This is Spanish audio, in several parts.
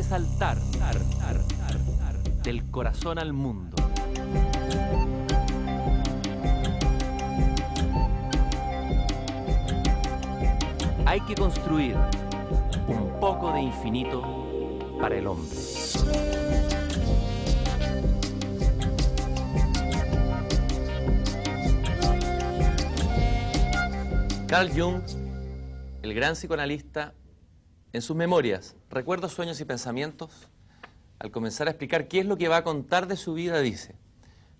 que saltar del corazón al mundo. Hay que construir un poco de infinito para el hombre. Carl Jung, el gran psicoanalista, en sus memorias, Recuerdos, Sueños y Pensamientos, al comenzar a explicar qué es lo que va a contar de su vida, dice: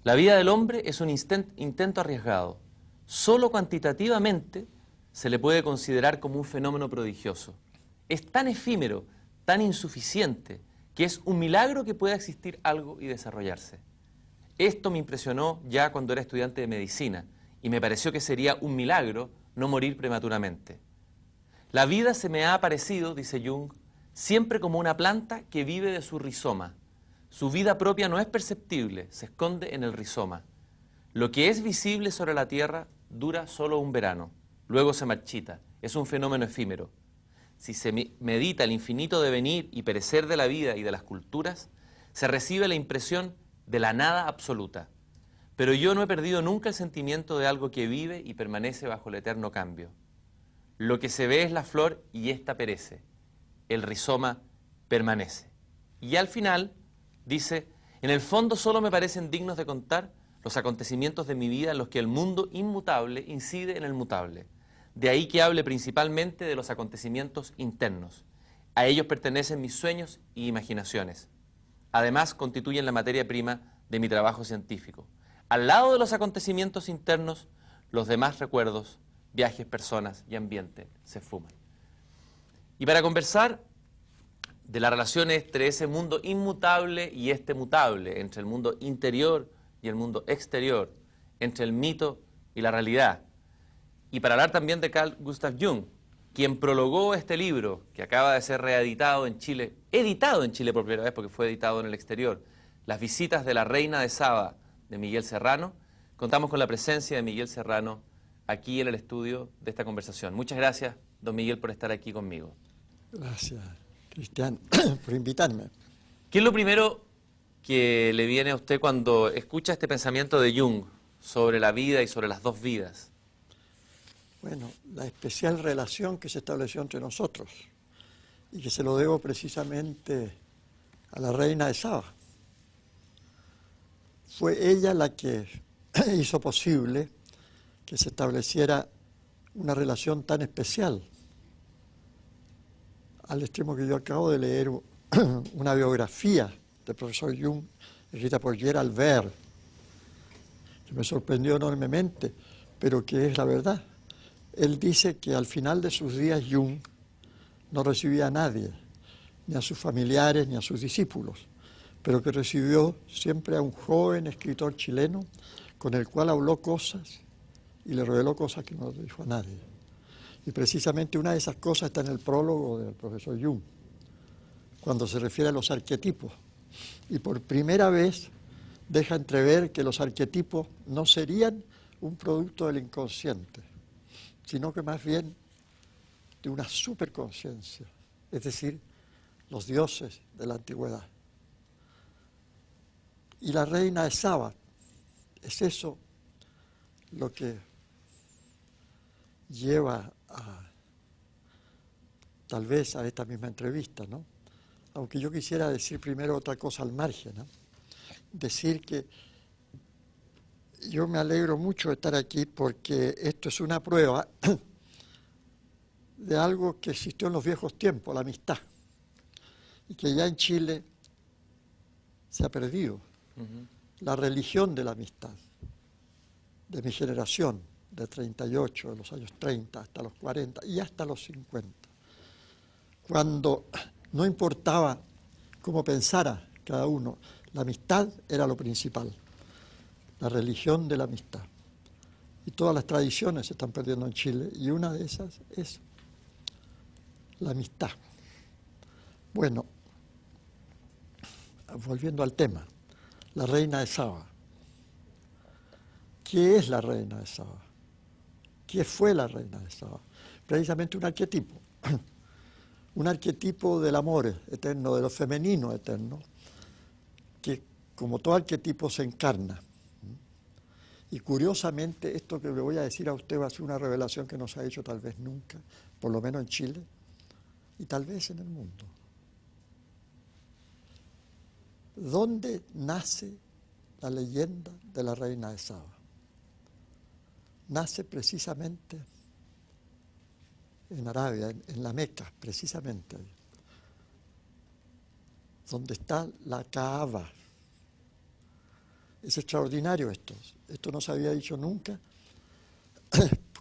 la vida del hombre es un intento arriesgado. Solo cuantitativamente se le puede considerar como un fenómeno prodigioso. Es tan efímero, tan insuficiente, que es un milagro que pueda existir algo y desarrollarse. Esto me impresionó ya cuando era estudiante de medicina, y me pareció que sería un milagro no morir prematuramente. La vida se me ha aparecido, dice Jung, siempre como una planta que vive de su rizoma. Su vida propia no es perceptible, se esconde en el rizoma. Lo que es visible sobre la tierra dura solo un verano, luego se marchita, es un fenómeno efímero. Si se medita el infinito devenir y perecer de la vida y de las culturas, se recibe la impresión de la nada absoluta. Pero yo no he perdido nunca el sentimiento de algo que vive y permanece bajo el eterno cambio. Lo que se ve es la flor y ésta perece. El rizoma permanece. Y al final dice: en el fondo solo me parecen dignos de contar los acontecimientos de mi vida en los que el mundo inmutable incide en el mutable. De ahí que hable principalmente de los acontecimientos internos. A ellos pertenecen mis sueños y imaginaciones. Además, constituyen la materia prima de mi trabajo científico. Al lado de los acontecimientos internos, los demás recuerdos, viajes, personas y ambiente se fuman. Y para conversar de la relación entre ese mundo inmutable y este mutable, entre el mundo interior y el mundo exterior, entre el mito y la realidad, y para hablar también de Carl Gustav Jung, quien prologó este libro, que acaba de ser reeditado en Chile, editado en Chile por primera vez porque fue editado en el exterior, Las visitas de la reina de Saba, de Miguel Serrano. Contamos con la presencia de Miguel Serrano aquí en el estudio de esta conversación. Muchas gracias, don Miguel, por estar aquí conmigo. Gracias, Cristian, por invitarme. ¿Qué es lo primero que le viene a usted cuando escucha este pensamiento de Jung sobre la vida y sobre las dos vidas? Bueno, la especial relación que se estableció entre nosotros y que se lo debo precisamente a la reina de Saba. Fue ella la que hizo posible que se estableciera una relación tan especial, al extremo que yo acabo de leer una biografía del profesor Jung, escrita por Gerald Ver, que me sorprendió enormemente, pero que es la verdad. Él dice que al final de sus días Jung no recibía a nadie, ni a sus familiares, ni a sus discípulos, pero que recibió siempre a un joven escritor chileno con el cual habló cosas y le reveló cosas que no le dijo a nadie. Y precisamente una de esas cosas está en el prólogo del profesor Jung, cuando se refiere a los arquetipos. Y por primera vez deja entrever que los arquetipos no serían un producto del inconsciente, sino que más bien de una superconciencia, es decir, los dioses de la antigüedad. Y la reina de Saba, es eso lo que lleva tal vez a esta misma entrevista, ¿no? Aunque yo quisiera decir primero otra cosa al margen, ¿no? Decir que yo me alegro mucho de estar aquí porque esto es una prueba de algo que existió en los viejos tiempos, la amistad, y que ya en Chile se ha perdido. La religión de la amistad, de mi generación, de 38, de los años 30 hasta los 40 y hasta los 50, cuando no importaba cómo pensara cada uno, la amistad era lo principal, la religión de la amistad. Y todas las tradiciones se están perdiendo en Chile, y una de esas es la amistad. Bueno, volviendo al tema, la reina de Saba. ¿Qué es la reina de Saba? ¿Qué fue la reina de Saba? Precisamente un arquetipo. un arquetipo del amor eterno, de lo femenino eterno, que como todo arquetipo se encarna. Y curiosamente, esto que le voy a decir a usted va a ser una revelación que no se ha hecho tal vez nunca, por lo menos en Chile, y tal vez en el mundo. ¿Dónde nace la leyenda de la reina de Saba? Nace precisamente en Arabia, en la Meca, precisamente ahí, donde está la Kaaba. Es extraordinario esto. Esto no se había dicho nunca.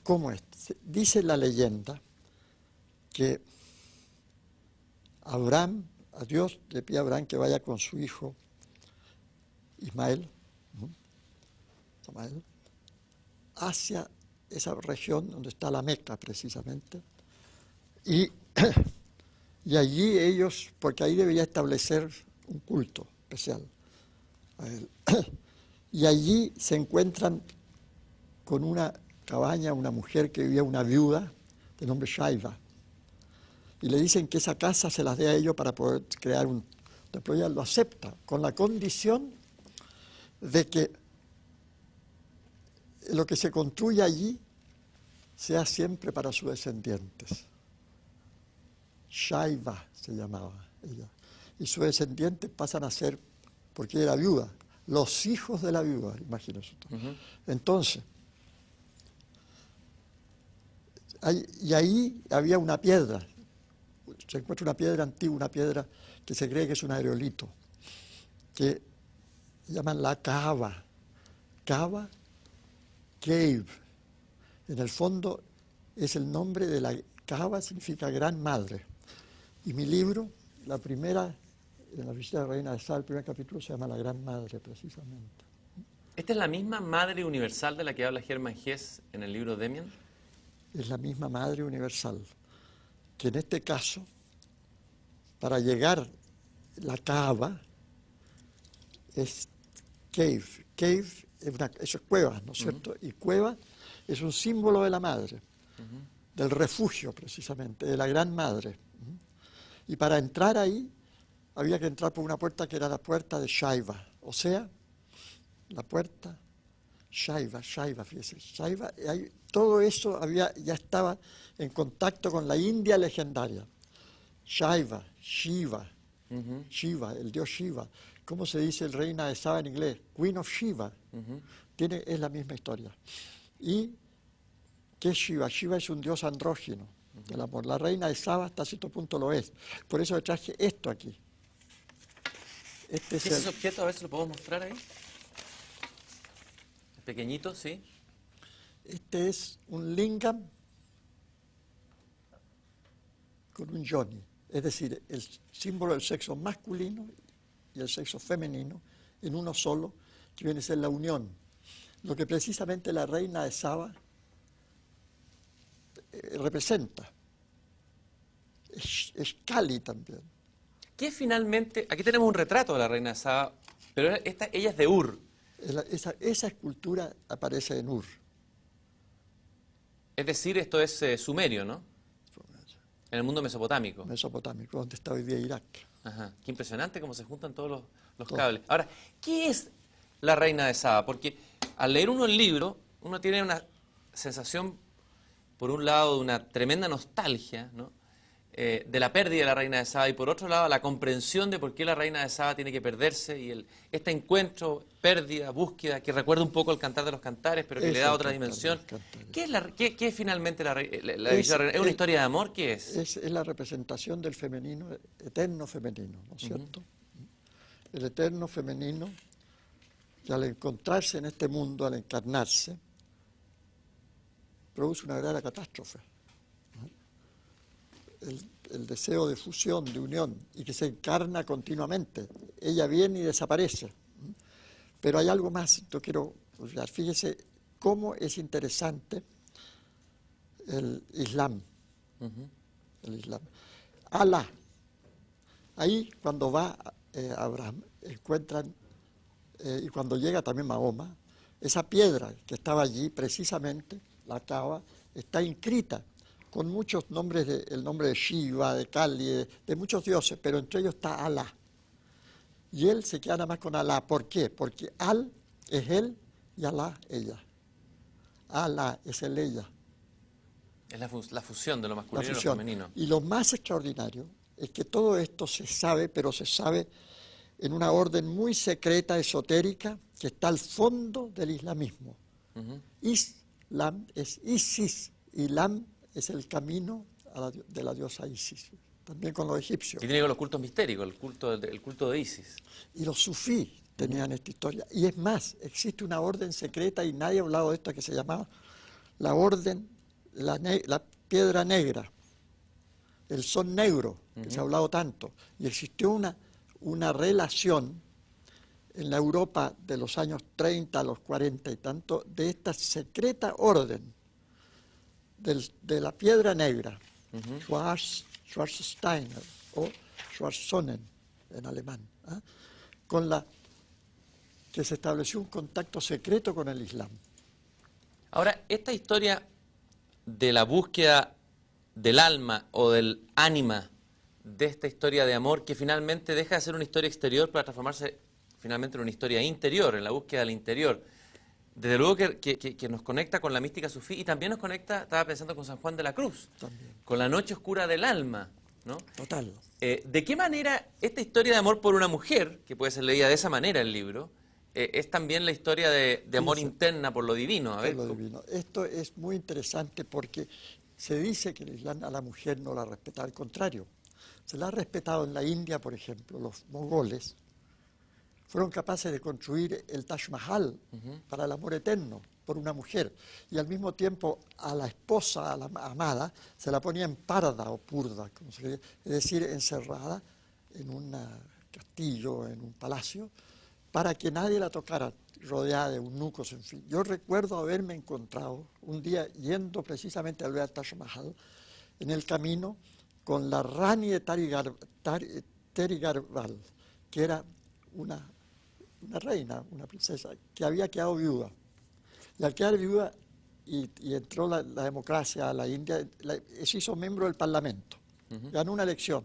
¿Cómo es? Dice la leyenda que Abraham, a Dios le pide a Abraham que vaya con su hijo Ismael, hacia esa región donde está la Meca precisamente, y allí ellos, porque ahí debería establecer un culto especial a él, y allí se encuentran con una cabaña, una mujer que vivía, una viuda de nombre Shaiva, y le dicen que esa casa se las dé a ellos para poder crear un... Después ella lo acepta, con la condición de que lo que se construye allí sea siempre para sus descendientes. Shaiva se llamaba ella. Y sus descendientes pasan a ser, porque ella era viuda, los hijos de la viuda, imagínense. Entonces, y ahí había una piedra, se encuentra una piedra antigua, una piedra que se cree que es un aerolito, que llaman la Kaaba. Kaaba, cave. En el fondo es el nombre de la Kaaba, significa gran madre. Y mi libro, la primera, en la visita de la reina de Saba, el primer capítulo se llama La Gran Madre, precisamente. ¿Esta es la misma madre universal de la que habla Hermann Hesse en el libro Demian? Es la misma madre universal, que en este caso, para llegar la Kaaba, es cave. Cave eso es cueva, ¿no es cierto? Y cueva es un símbolo de la madre, del refugio precisamente, de la gran madre. Y para entrar ahí, había que entrar por una puerta que era la puerta de Shaiva, o sea, la puerta Shaiva, fíjese, Shaiva, todo eso ya estaba en contacto con la India legendaria. Shaiva, Shiva, Shiva, el dios Shiva. ¿Cómo se dice el reina de Saba en inglés? Queen of Shiva. Es la misma historia. ¿Y qué es Shiva? Shiva es un dios andrógino del amor. La reina de Saba hasta cierto punto lo es. Por eso le traje esto aquí. ¿Qué es ese objeto? A ver si lo puedo mostrar ahí. Es pequeñito, sí. Este es un lingam con un yoni. Es decir, el símbolo del sexo masculino y el sexo femenino en uno solo, que viene a ser la unión. Lo que precisamente la reina de Saba representa. Es Kali también. ¿Qué finalmente? Aquí tenemos un retrato de la reina de Saba, pero ella es de Ur. Esa escultura aparece en Ur. Es decir, esto es sumerio, ¿no? En el mundo mesopotámico. Mesopotámico, donde está hoy día Irak. Ajá. Qué impresionante cómo se juntan todos los cables. Ahora, ¿qué es la reina de Saba? Porque al leer uno el libro, uno tiene una sensación, por un lado, de una tremenda nostalgia, ¿no? De la pérdida de la reina de Saba, y por otro lado, la comprensión de por qué la reina de Saba tiene que perderse, y este encuentro, pérdida, búsqueda, que recuerda un poco el Cantar de los Cantares, pero que le da otra dimensión. ¿Qué es finalmente la reina? ¿Es una historia de amor? ¿Qué es? Es la representación del femenino, eterno femenino, ¿no es cierto? El eterno femenino, que al encontrarse en este mundo, al encarnarse, produce una verdadera catástrofe. El deseo de fusión, de unión, y que se encarna continuamente. Ella viene y desaparece. Pero hay algo más, yo quiero, fíjese cómo es interesante el Islam. El Islam. Alá. Ahí cuando va Abraham, encuentran, y cuando llega también Mahoma, esa piedra que estaba allí precisamente, la Kaaba, está inscrita con muchos nombres, el nombre de Shiva, de Kali, de muchos dioses, pero entre ellos está Alá. Y él se queda nada más con Alá. ¿Por qué? Porque Al es él y Alá ella. Alá es el ella. Es la fusión de lo masculino y lo Fusión. femenino. Y lo más extraordinario es que todo esto se sabe, pero se sabe en una orden muy secreta, esotérica, que está al fondo del islamismo. Islam es Isis, Ilam es el camino de la diosa Isis, también con los egipcios. Y tiene que ver los cultos mistéricos, el culto de Isis. Y los sufí tenían esta historia. Y es más, existe una orden secreta, y nadie ha hablado de esto, que se llamaba la orden, la piedra negra, el son negro, que se ha hablado tanto. Y existió una relación en la Europa de los años 30 a los 40 y tanto, de esta secreta orden de la piedra negra, Schwarzsteiner o Schwarzsonnen en alemán, con la que se estableció un contacto secreto con el Islam. Ahora, esta historia de la búsqueda del alma o del ánima de esta historia de amor, que finalmente deja de ser una historia exterior para transformarse finalmente en una historia interior, en la búsqueda del interior. Desde luego que nos conecta con la mística sufí, y también nos conecta, estaba pensando, con San Juan de la Cruz, También. con la noche oscura del alma, ¿no? Total. ¿De qué manera esta historia de amor por una mujer, que puede ser leída de esa manera el libro, es también la historia de amor interna por lo divino? A ver, por lo divino. Esto es muy interesante porque se dice que el Islam a la mujer no la respeta, al contrario. Se la ha respetado en la India, por ejemplo. Los mongoles fueron capaces de construir el Taj Mahal para el amor eterno por una mujer, y al mismo tiempo a la esposa, a la amada, se la ponía en parda o purda, como se dice, es decir, encerrada en un castillo, en un palacio, para que nadie la tocara, rodeada de eunucos, en fin. Yo recuerdo haberme encontrado un día yendo precisamente al ver al Taj Mahal, en el camino, con la Rani de Terigarval, que era una reina, una princesa, que había quedado viuda. Y al quedar viuda y entró la democracia a la India, se hizo miembro del Parlamento, ganó una elección.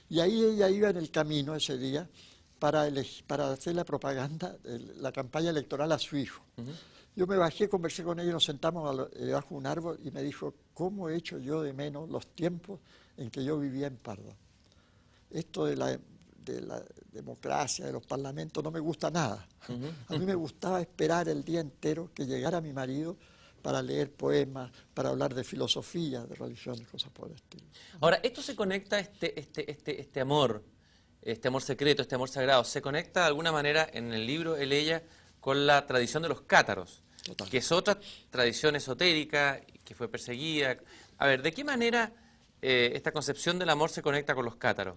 Y ahí ella iba en el camino ese día para hacer la propaganda, la campaña electoral a su hijo. Yo me bajé, conversé con ella, nos sentamos debajo de un árbol y me dijo, ¿cómo he hecho yo de menos los tiempos en que yo vivía en Parda? Esto de la democracia, de los parlamentos, no me gusta nada. A mí me gustaba esperar el día entero que llegara mi marido para leer poemas, para hablar de filosofía, de religión y cosas por el estilo. Ahora, esto se conecta, este amor secreto, este amor sagrado, se conecta de alguna manera en el libro, ella, con la tradición de los cátaros, Total. que es otra tradición esotérica, que fue perseguida. A ver, ¿de qué manera esta concepción del amor se conecta con los cátaros?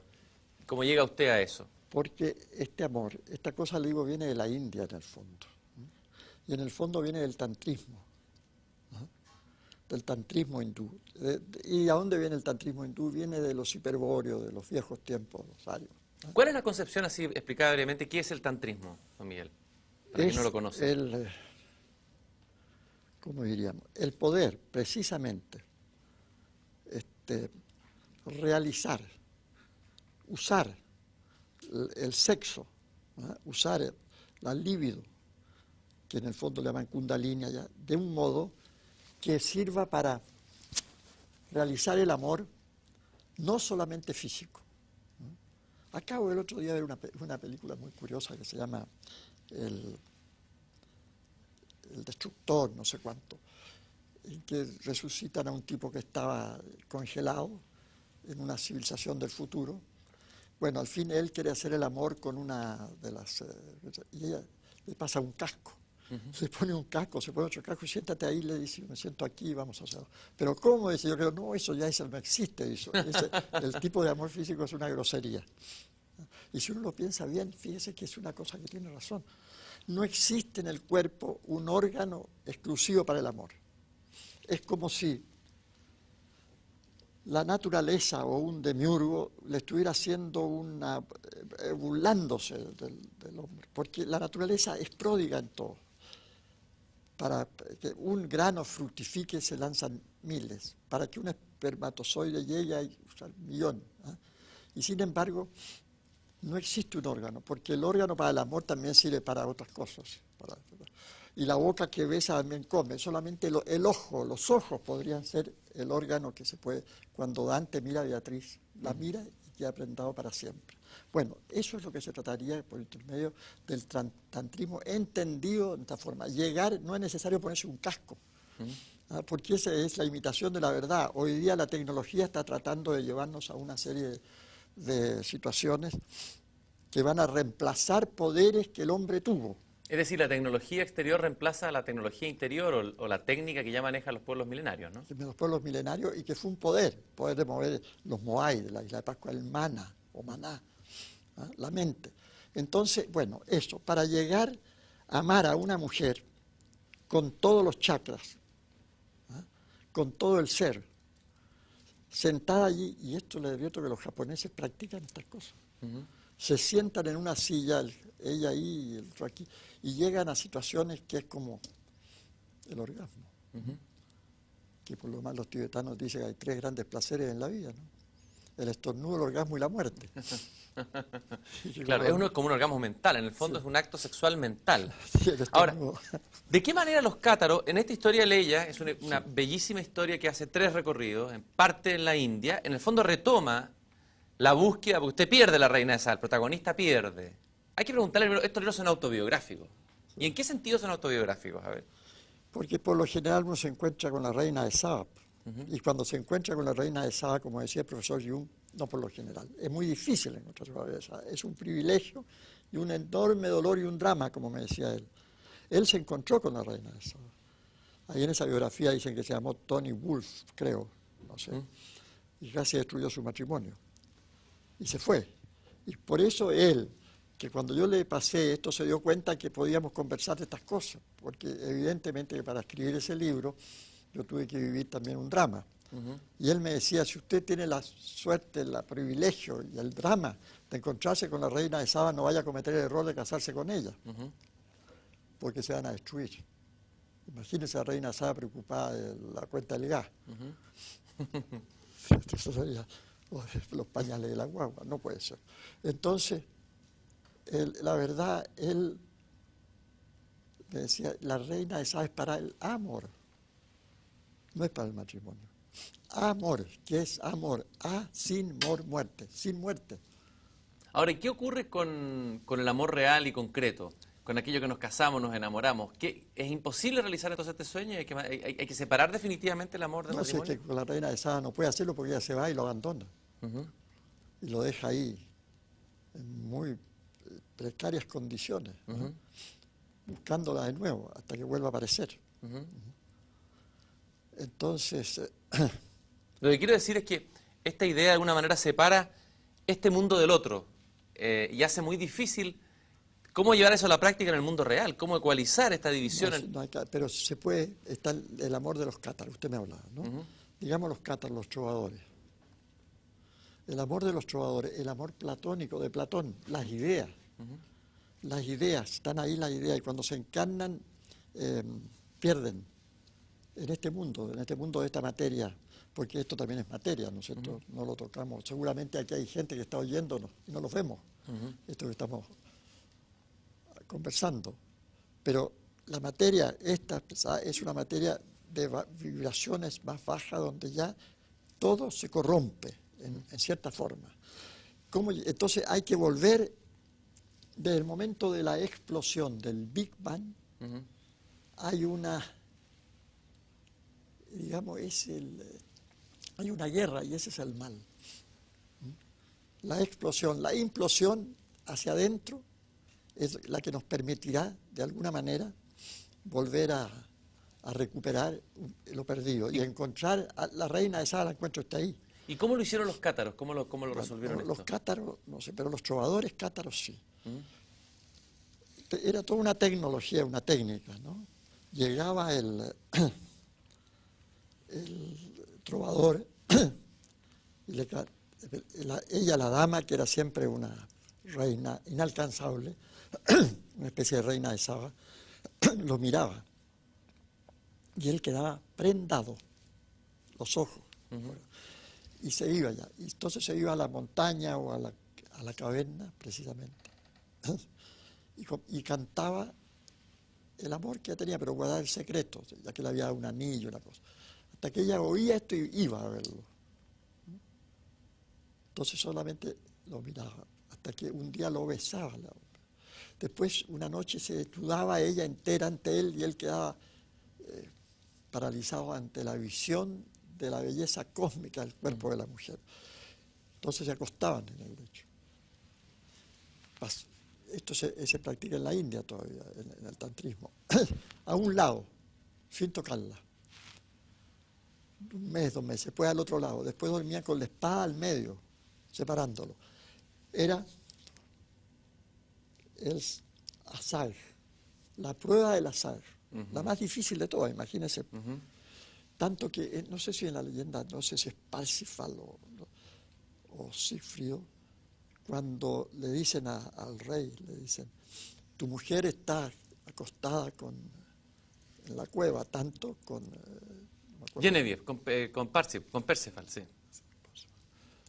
¿Cómo llega usted a eso? Porque este amor, esta cosa, le digo, viene de la India en el fondo. Y en el fondo viene del tantrismo. Del tantrismo hindú. ¿Y a dónde viene el tantrismo hindú? Viene de los hiperbóreos, de los viejos tiempos, los arios. ¿Cuál es la concepción, así explicada brevemente, qué es el tantrismo, don Miguel? Para quien no lo conoce. ¿Cómo diríamos? El poder, precisamente, realizar, usar el sexo, usar la libido, que en el fondo le llaman kundalini allá, de un modo que sirva para realizar el amor no solamente físico. Acabo el otro día de ver una película muy curiosa que se llama El Destructor, no sé cuánto, en que resucitan a un tipo que estaba congelado en una civilización del futuro. Bueno, al fin él quiere hacer el amor con una de las... y ella le pasa un casco. Se pone un casco, se pone otro casco, y siéntate ahí, le dice, me siento aquí, vamos a hacerlo. Pero ¿cómo? Dice, yo creo, no, eso no existe. El tipo de amor físico es una grosería. Y si uno lo piensa bien, fíjese que es una cosa que tiene razón. No existe en el cuerpo un órgano exclusivo para el amor. Es como si la naturaleza o un demiurgo le estuviera haciendo burlándose del hombre, porque la naturaleza es pródiga en todo. para que un grano fructifique se lanzan miles. Para que un espermatozoide llegue hay un millón. ¿Ah? Y sin embargo, no existe un órgano, porque el órgano para el amor también sirve para otras cosas. Y la boca que besa también come. Solamente el ojo, los ojos podrían ser el órgano que se puede. Cuando Dante mira a Beatriz, la mira y queda prendado para siempre. Bueno, eso es lo que se trataría por intermedio del tantrismo entendido de esta forma. Llegar, no es necesario ponerse un casco, porque esa es la imitación de la verdad. Hoy día la tecnología está tratando de llevarnos a una serie de situaciones que van a reemplazar poderes que el hombre tuvo. Es decir, la tecnología exterior reemplaza a la tecnología interior o la técnica que ya manejan los pueblos milenarios, ¿no? Los pueblos milenarios, y que fue un poder de mover los Moai de la isla de Pascua, el mana o maná, ¿ah? La mente. Entonces, bueno, eso, para llegar a amar a una mujer con todos los chakras, ¿ah? Con todo el ser, sentada allí, y esto le advierto que los japoneses practican estas cosas. Se sientan en una silla, ella ahí y el otro aquí, y llegan a situaciones que es como el orgasmo. Que por lo más los tibetanos dicen que hay 3 grandes placeres en la vida, ¿no? El estornudo, el orgasmo y la muerte. Claro, es como un orgasmo mental, en el fondo es un acto sexual mental. Sí, Ahora, ¿de qué manera los cátaros, en esta historia Leia, es una bellísima historia que hace 3 recorridos, en parte en la India, en el fondo retoma la búsqueda, porque usted pierde la reina de Saba, el protagonista pierde. Hay que preguntarle, estos libros son autobiográficos. ¿Y en qué sentido son autobiográficos? A ver. Porque por lo general uno se encuentra con la reina de Saba. Y cuando se encuentra con la reina de Saba, como decía el profesor Jung, no por lo general, es muy difícil encontrarse con la reina de Saba. Es un privilegio y un enorme dolor y un drama, como me decía él. Él se encontró con la reina de Saba. Ahí en esa biografía dicen que se llamó Tony Wolf, creo, no sé. Y casi destruyó su matrimonio. Y se fue. Y por eso él, que cuando yo le pasé esto, se dio cuenta que podíamos conversar de estas cosas, porque evidentemente que para escribir ese libro yo tuve que vivir también un drama. Y él me decía, si usted tiene la suerte, el privilegio y el drama de encontrarse con la reina de Saba, no vaya a cometer el error de casarse con ella, porque se van a destruir. Imagínese a la reina de Saba preocupada de la cuenta del gas. Entonces sería los pañales de la guagua, no puede ser. Entonces, la verdad, él me decía, la reina de Saba es para el amor, no es para el matrimonio. Amor, ¿qué es amor? Sin muerte, sin muerte. Ahora, ¿y qué ocurre con el amor real y concreto? Con aquello que nos casamos, nos enamoramos. ¿Es imposible realizar entonces este sueño? ¿Hay que separar definitivamente el amor del matrimonio? No sé, que con la reina de Saba no puede hacerlo porque ella se va y lo abandona. Y lo deja ahí, en muy precarias condiciones, ¿no? Buscándola de nuevo hasta que vuelva a aparecer. Entonces... Lo que quiero decir es que esta idea de alguna manera separa este mundo del otro y hace muy difícil cómo llevar eso a la práctica en el mundo real, cómo ecualizar esta división. Pero se puede, está el amor de los cátaros, usted me hablaba, ¿no? Digamos los cátaros, los trovadores. El amor de los trovadores, el amor platónico de Platón, las ideas. Las ideas, están ahí las ideas, y cuando se encarnan, pierden en este mundo de esta materia, porque esto también es materia, ¿no es cierto? No lo tocamos. Seguramente aquí hay gente que está oyéndonos y no los vemos, esto que estamos conversando. Pero la materia, esta es una materia de vibraciones más bajas, donde ya todo se corrompe en cierta forma. Entonces hay que volver desde el momento de la explosión del Big Bang. Hay una, digamos, hay una guerra, y ese es el mal. La explosión, la implosión hacia adentro es la que nos permitirá, de alguna manera, volver a recuperar lo perdido y encontrar a la reina de Saba. La encuentro está ahí. ¿Y cómo lo hicieron los cátaros? ¿Cómo lo resolvieron esto? Los cátaros, no sé, pero los trovadores cátaros sí. Era toda una tecnología, una técnica, ¿no? Llegaba el trovador y ella, la dama, que era siempre una reina inalcanzable, una especie de reina de Saba, lo miraba y él quedaba prendado, los ojos, y se iba ya. Y entonces se iba a la montaña o a la caverna, precisamente, y cantaba el amor que ella tenía, pero guardaba el secreto, ya que le había dado un anillo, una cosa. Hasta que ella oía esto y iba a verlo. Entonces solamente lo miraba, hasta que un día lo besaba. Después, una noche, se desnudaba ella entera ante él y él quedaba paralizado ante la visión de la belleza cósmica del cuerpo de la mujer. Entonces se acostaban en el lecho. Esto se practica en la India todavía, en el tantrismo. A un lado, sin tocarla. Un mes, 2 meses, después al otro lado. Después dormía con la espada al medio, separándolo. Era el azar, la prueba del azar, la más difícil de todas, imagínense. Tanto que, no sé si en la leyenda, no sé si es Parsifal o Sigfrido, cuando le dicen al rey, le dicen, tu mujer está acostada en la cueva, tanto con... Genevieve, con Parsifal, sí.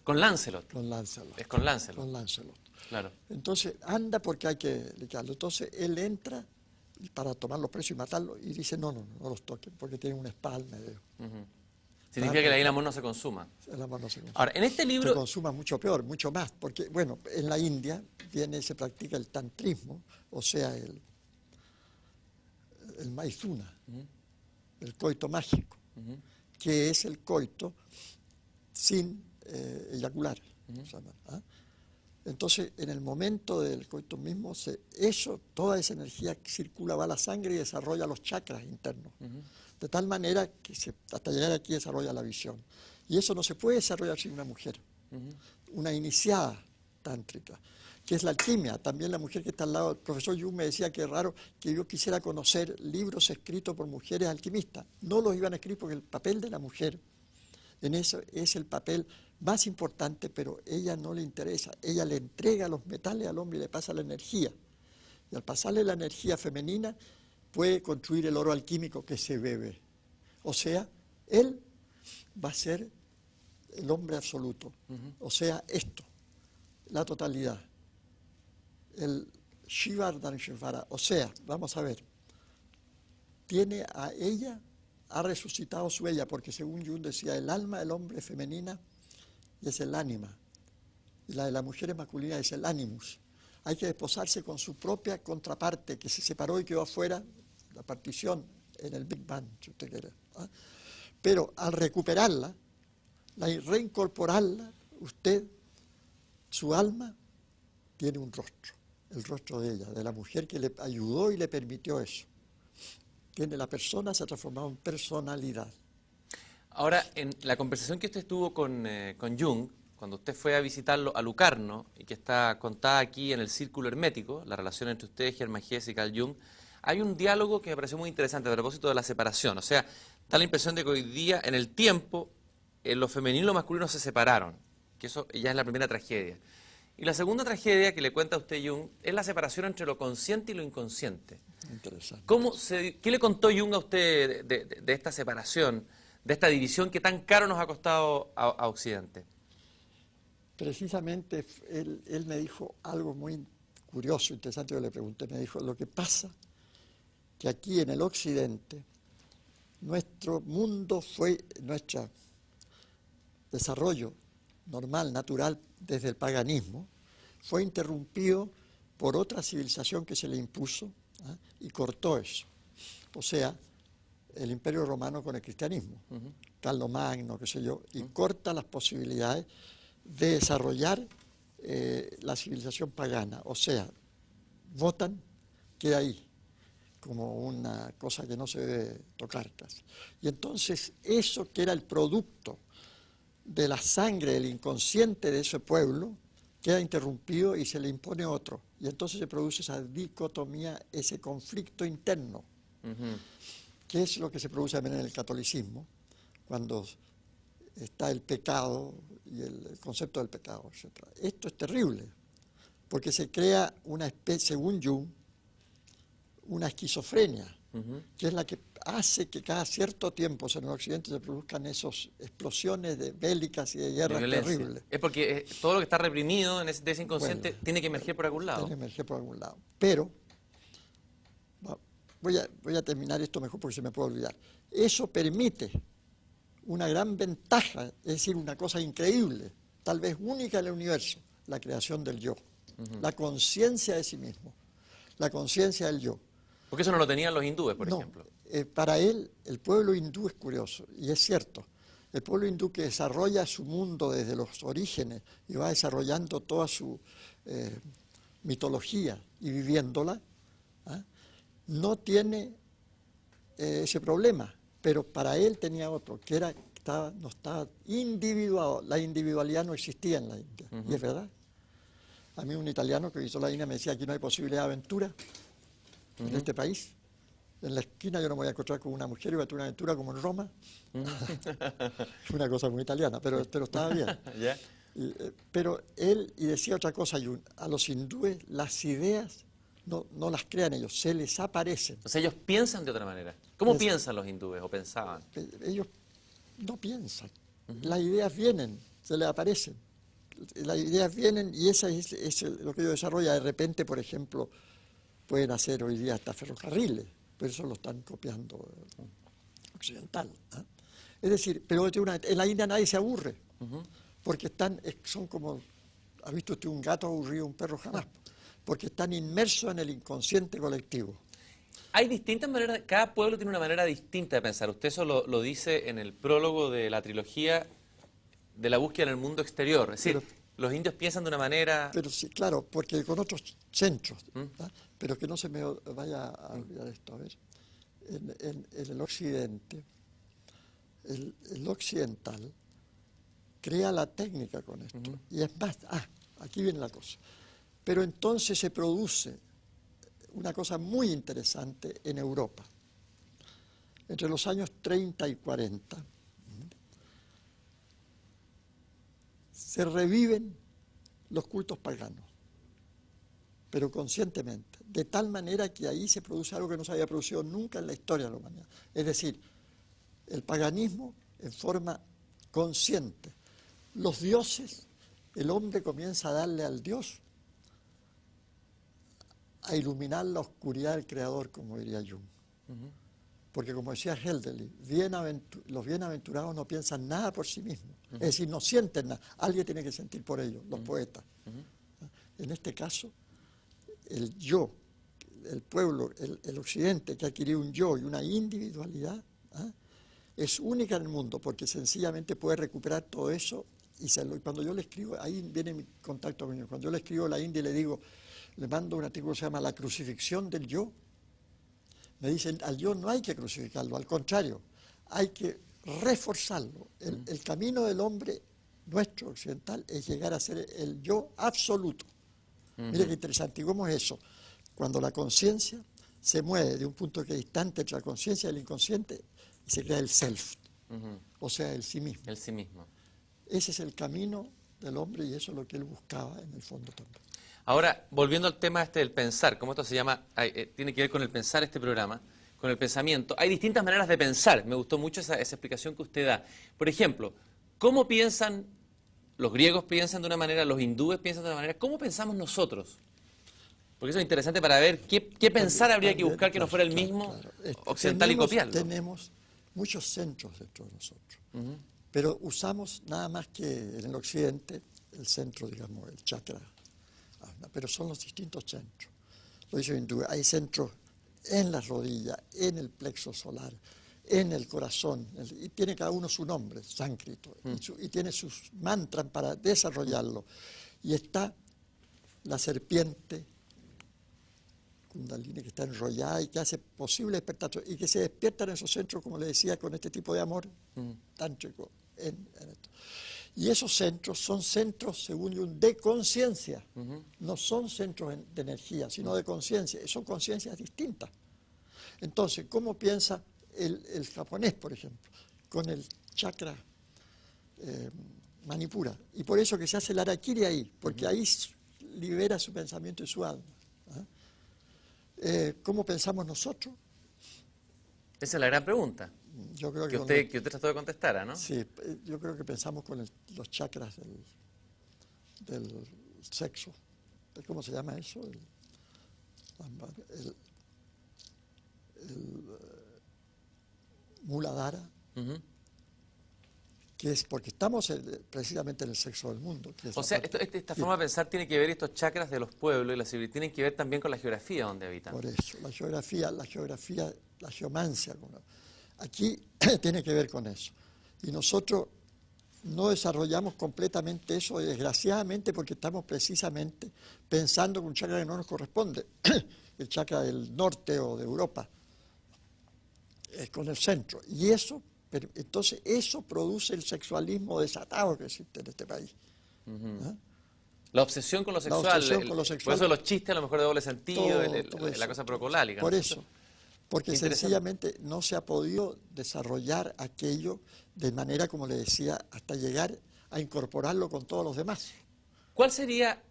Con Lancelot. Con Lancelot. Es con Lancelot. Con Lancelot. Claro. Entonces anda porque hay que liquidarlo. Entonces él entra para tomar los presos y matarlos y dice, no los toquen porque tienen una espada al medio. Significa que ahí el amor no se consuma. El amor no se consuma. Ahora, en este libro... Se consuma mucho peor, mucho más, porque, bueno, en la India se practica el tantrismo, o sea, el maizuna, el coito mágico, que es el coito sin eyacular. ¿Ah? Entonces, en el momento del coito mismo, toda esa energía que circula va a la sangre y desarrolla los chakras internos. De tal manera que hasta llegar aquí desarrolla la visión. Y eso no se puede desarrollar sin una mujer, una iniciada tántrica, que es la alquimia. También la mujer que está al lado, el profesor Jung me decía que es raro que yo quisiera conocer libros escritos por mujeres alquimistas. No los iban a escribir porque el papel de la mujer en eso es el papel más importante, pero ella no le interesa. Ella le entrega los metales al hombre y le pasa la energía. Y al pasarle la energía femenina, puede construir el oro alquímico que se bebe. O sea, él va a ser el hombre absoluto. O sea, esto, la totalidad. El Shivardhaneshvara. O sea, vamos a ver, ha resucitado su ella, porque según Jung decía, el alma del hombre es femenina y es el ánima. Y la de la mujer es masculina, es el animus. Hay que desposarse con su propia contraparte, que se separó y quedó afuera, la partición en el Big Bang, si usted quiere. ¿Ah? Pero al recuperarla, reincorporarla, su alma, tiene un rostro, el rostro de ella, de la mujer que le ayudó y le permitió eso. La persona se ha transformado en personalidad. Ahora, en la conversación que usted tuvo con Jung, cuando usted fue a visitarlo a Lucarno, y que está contada aquí en el Círculo Hermético, la relación entre ustedes, Hermann Hesse y Carl Jung, hay un diálogo que me pareció muy interesante a propósito de la separación. O sea, da la impresión de que hoy día, en el tiempo, lo femenino y lo masculino se separaron, que eso ya es la primera tragedia. Y la segunda tragedia que le cuenta a usted Jung es la separación entre lo consciente y lo inconsciente. Interesante. ¿Qué le contó Jung a usted de esta separación, de esta división que tan caro nos ha costado a Occidente? Precisamente él me dijo algo muy curioso, interesante, yo le pregunté, me dijo, lo que pasa que aquí en el Occidente, nuestro mundo nuestro desarrollo normal, natural, desde el paganismo, fue interrumpido por otra civilización que se le impuso, ¿ah? Y cortó eso. O sea, el Imperio Romano con el cristianismo, Carlomagno, qué sé yo, y corta las posibilidades de desarrollar la civilización pagana. O sea, votan, queda ahí, como una cosa que no se debe tocar casi. Y entonces eso que era el producto de la sangre, del inconsciente de ese pueblo, queda interrumpido y se le impone otro. Y entonces se produce esa dicotomía, ese conflicto interno, que es lo que se produce también en el catolicismo, cuando está el pecado y el concepto del pecado, etc. Esto es terrible, porque se crea una especie, según Jung, una esquizofrenia, que es la que hace que cada cierto tiempo en el Occidente se produzcan esas explosiones de bélicas y de guerras violencia. terribles. Es porque todo lo que está reprimido en de ese inconsciente Bueno, tiene que emerger por algún lado. Tiene que emerger por algún lado. Pero, voy a terminar esto mejor porque se me puede olvidar. Eso permite una gran ventaja, es decir, una cosa increíble, tal vez única en el universo, la creación del yo, la conciencia de sí mismo, la conciencia del yo. Porque eso no lo tenían los hindúes, por ejemplo. Para él, el pueblo hindú es curioso, y es cierto. El pueblo hindú que desarrolla su mundo desde los orígenes y va desarrollando toda su mitología y viviéndola, no tiene ese problema, pero para él tenía otro, que era no estaba individuado, la individualidad no existía en la India, y es verdad. A mí un italiano que visitó la India me decía que no hay posibilidad de aventura en este país. En la esquina yo no me voy a encontrar con una mujer y voy a tener una aventura como en Roma. Una cosa muy italiana, pero estaba bien. ¿Ya? Pero él, y decía otra cosa, a los hindúes las ideas no las crean ellos, se les aparecen. O sea, ellos piensan de otra manera. ¿Cómo piensan los hindúes o pensaban? Ellos no piensan. Las ideas vienen, se les aparecen. Las ideas vienen y esa es lo que ellos desarrollan. De repente, por ejemplo, pueden hacer hoy día hasta ferrocarriles, pero eso lo están copiando occidental. Es decir, pero en la India nadie se aburre, porque son como, ¿ha visto usted un gato aburrido, un perro jamás? Porque están inmersos en el inconsciente colectivo. Hay distintas maneras, cada pueblo tiene una manera distinta de pensar. Usted eso lo dice en el prólogo de la trilogía de la búsqueda en el mundo exterior. Es decir, los indios piensan de una manera... Pero sí, claro, porque con otros centros, pero que no se me vaya a olvidar esto. A ver, en el occidente, el occidental crea la técnica con esto. Y es más, aquí viene la cosa. Pero entonces se produce una cosa muy interesante en Europa. Entre los años 30 y 40 se reviven los cultos paganos, pero conscientemente, de tal manera que ahí se produce algo que no se había producido nunca en la historia de la humanidad. Es decir, el paganismo en forma consciente. Los dioses, el hombre comienza a darle al Dios a iluminar la oscuridad del Creador, como diría Jung. Porque como decía Hölderlin, los bienaventurados no piensan nada por sí mismos. Es decir, no sienten nada. Alguien tiene que sentir por ellos, los poetas. En este caso, el yo, el pueblo, el occidente que ha adquirido un yo y una individualidad, es única en el mundo, porque sencillamente puede recuperar todo eso. Y cuando yo le escribo, ahí viene mi contacto con ellos. Cuando yo le escribo a la India y le mando un artículo que se llama La crucifixión del yo, me dicen, al yo no hay que crucificarlo, al contrario, hay que reforzarlo. El camino del hombre, nuestro occidental, es llegar a ser el yo absoluto. Mire qué interesante, ¿y cómo es eso? Cuando la conciencia se mueve de un punto que es distante entre la conciencia y el inconsciente, y se crea el self, o sea, el sí mismo. El sí mismo. Ese es el camino del hombre y eso es lo que él buscaba en el fondo también. Ahora, volviendo al tema del pensar, como esto se llama, tiene que ver con el pensar este programa, con el pensamiento. Hay distintas maneras de pensar. Me gustó mucho esa explicación que usted da. Por ejemplo, ¿cómo piensan los griegos? ¿Piensan de una manera? ¿Los hindúes piensan de una manera? ¿Cómo pensamos nosotros? Porque eso es interesante para ver qué pensar habría que buscar que no fuera el mismo occidental y copiarlo. Tenemos muchos centros dentro de nosotros, pero usamos nada más que en el occidente el centro, digamos, el chakra. Pero son los distintos centros. Lo dice hindú, hay centros en las rodillas, en el plexo solar, en el corazón, y tiene cada uno su nombre, sánscrito, y tiene sus mantras para desarrollarlo. Y está la serpiente Kundalini que está enrollada y que hace posible despertar, y que se despiertan en esos centros, como le decía, con este tipo de amor tántrico. En esto. Y esos centros son centros, según Jung, de conciencia. No son centros de energía, sino de conciencia. Son conciencias distintas. Entonces, ¿cómo piensa el japonés, por ejemplo? Con el chakra Manipura. Y por eso que se hace el harakiri ahí, porque ahí libera su pensamiento y su alma. ¿Cómo pensamos nosotros? Esa es la gran pregunta Yo creo que con usted trató de contestar, ¿no? sí, yo creo que pensamos con los chakras del sexo. ¿Cómo se llama eso? El Muladhara, Ujú. que es porque estamos precisamente en el sexo del mundo. Que es O la sea, parte- esta forma de pensar tiene que ver, estos chakras de los pueblos y la civilización, tienen que ver también con la geografía donde habitan. Por eso, la geomancia. Aquí tiene que ver con eso. Y nosotros no desarrollamos completamente eso, desgraciadamente, porque estamos precisamente pensando en un chakra que no nos corresponde, el chakra del norte o de Europa, con el centro. Y eso, entonces eso produce el sexualismo desatado que existe en este país. ¿Ah? La obsesión con lo La sexual, obsesión con lo por sexual. eso los chistes a lo mejor de doble sentido, Todo la eso, cosa todo eso. procolálica, ¿no Por es cierto? eso, porque Qué interesante. sencillamente no se ha podido desarrollar aquello de manera, como le decía, hasta llegar a incorporarlo con todos los demás. ¿Cuál sería,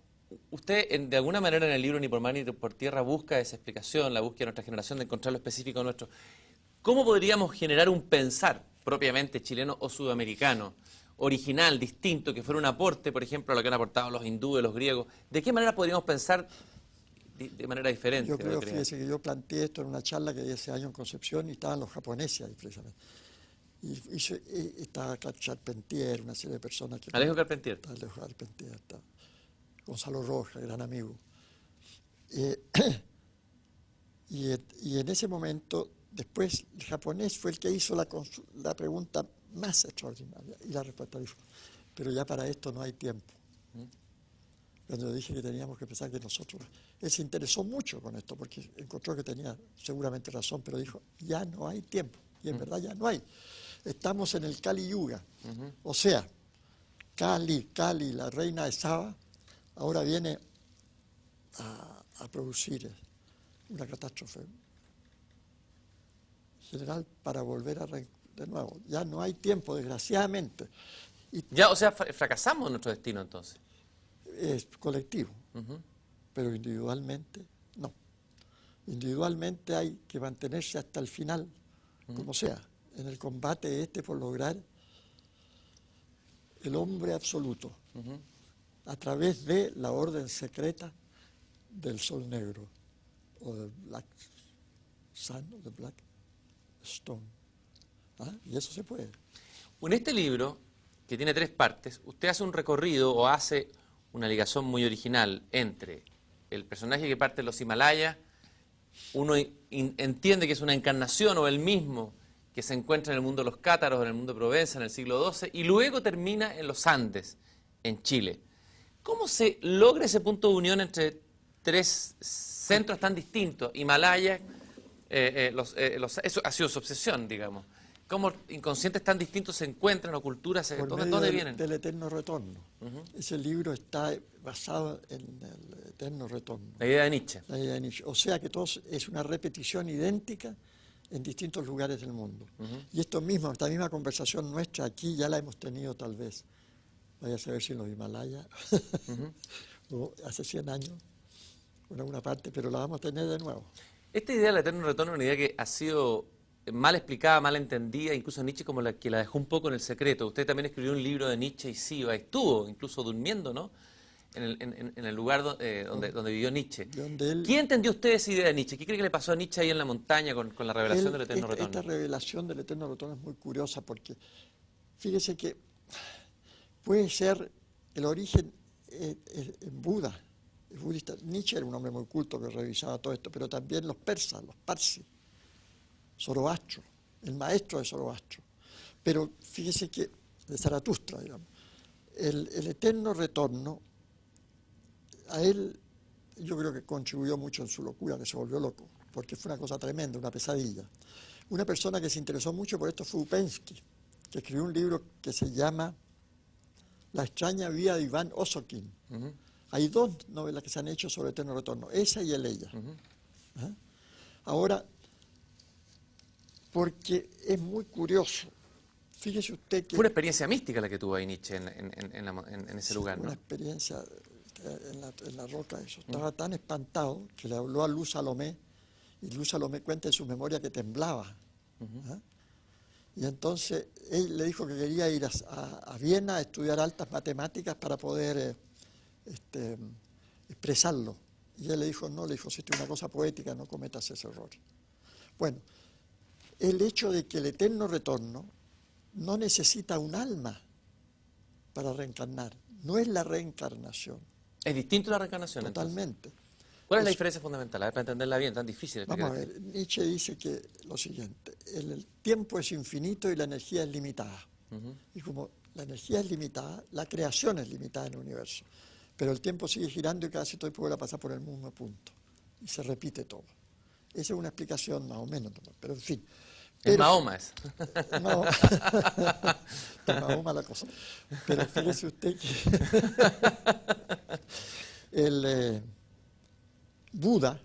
usted de alguna manera en el libro Ni por mar ni por tierra busca esa explicación, la búsqueda de nuestra generación de encontrar lo específico nuestro? ¿Cómo podríamos generar un pensar propiamente chileno o sudamericano, original, distinto, que fuera un aporte, por ejemplo, a lo que han aportado los hindúes, los griegos? ¿De qué manera podríamos pensar de manera diferente? Yo creo, crear? fíjese que yo planteé esto en una charla que di ese año en Concepción y estaban los japoneses ahí precisamente. Y estaba Charpentier, una serie de personas que... Alejo Carpentier. Está Alejo Carpentier, está Gonzalo Rojas, gran amigo. Y en ese momento, después, el japonés fue el que hizo la pregunta más extraordinaria. Y la respuesta dijo, pero ya para esto no hay tiempo. Cuando yo dije que teníamos que pensar que nosotros... Él se interesó mucho con esto, porque encontró que tenía seguramente razón, pero dijo, ya no hay tiempo. Y en verdad ya no hay. Estamos en el Kali Yuga. O sea, Kali, la reina de Saba, ahora viene a producir una catástrofe general para volver de nuevo. Ya no hay tiempo, desgraciadamente. Y Ya, o sea, fracasamos en nuestro destino entonces. es colectivo, pero individualmente no. Individualmente hay que mantenerse hasta el final, como sea, en el combate por lograr el hombre absoluto, a través de la orden secreta del Sol Negro, o del Black Sun, o del Black Stone. ¿Ah? Y eso se puede. En este libro, que tiene 3 partes, usted hace un recorrido o hace una ligación muy original entre el personaje que parte de los Himalayas, uno entiende que es una encarnación o el mismo que se encuentra en el mundo de los cátaros, en el mundo de Provenza, en el siglo XII, y luego termina en los Andes, en Chile. ¿Cómo se logra ese punto de unión entre 3 centros tan distintos? Himalayas, eso ha sido su obsesión, digamos. ¿Cómo inconscientes tan distintos se encuentran o culturas? Por ¿Dónde medio vienen? del eterno retorno. Ese libro está basado en el eterno retorno. La idea de Nietzsche. La idea de Nietzsche. O sea que todo es una repetición idéntica en distintos lugares del mundo. Y esta misma conversación nuestra aquí ya la hemos tenido tal vez, vaya a saber si en los Himalayas, o hace 100 años, en alguna parte, pero la vamos a tener de nuevo. Esta idea del eterno retorno es una idea que ha sido mal explicada, mal entendida, incluso Nietzsche como la que la dejó un poco en el secreto. Usted también escribió un libro de Nietzsche y Siva, estuvo incluso durmiendo, ¿no?, en el lugar donde vivió Nietzsche. ¿Quién entendió usted esa idea de Nietzsche? ¿Qué cree que le pasó a Nietzsche ahí en la montaña con la revelación del eterno retorno? Esta revelación del eterno retorno es muy curiosa porque fíjese que puede ser el origen en Buda, el budista. Nietzsche era un hombre muy culto que revisaba todo esto, pero también los persas, los parsis, Zoroastro, el maestro de Zoroastro. Pero fíjese que, de Zaratustra, digamos, el eterno retorno, a él yo creo que contribuyó mucho en su locura, que se volvió loco, porque fue una cosa tremenda, una pesadilla. Una persona que se interesó mucho por esto fue Upensky, que escribió un libro que se llama La extraña vida de Iván Osokin. Hay 2 novelas que se han hecho sobre eterno retorno, esa y el ella. ¿Ah? Ahora, porque es muy curioso. Fíjese usted que... Fue una experiencia mística la que tuvo ahí Nietzsche en ese lugar, ¿no? Una experiencia en la roca, eso. Estaba tan espantado que le habló a Luz Salomé, y Luz Salomé cuenta en su memoria que temblaba ¿Ah? Y entonces él le dijo que quería ir a Viena a estudiar altas matemáticas para poder expresarlo. Y él le dijo, no, le dijo, si esto es una cosa poética, no cometas ese error. Bueno, el hecho de que el eterno retorno no necesita un alma para reencarnar, no es la reencarnación. ¿Es distinto la reencarnación entonces? Totalmente. ¿Cuál es la diferencia fundamental? A ver, para entenderla bien, tan difícil. Vamos a ver, Nietzsche dice que lo siguiente, el tiempo es infinito y la energía es limitada. Y como la energía es limitada, la creación es limitada en el universo. Pero el tiempo sigue girando y cada cierto tiempo vuelve a pasar por el mismo punto. Y se repite todo. Esa es una explicación más o menos, pero en fin. Es Mahoma eso. No, es Mahoma la cosa. Pero fíjese usted que el Buda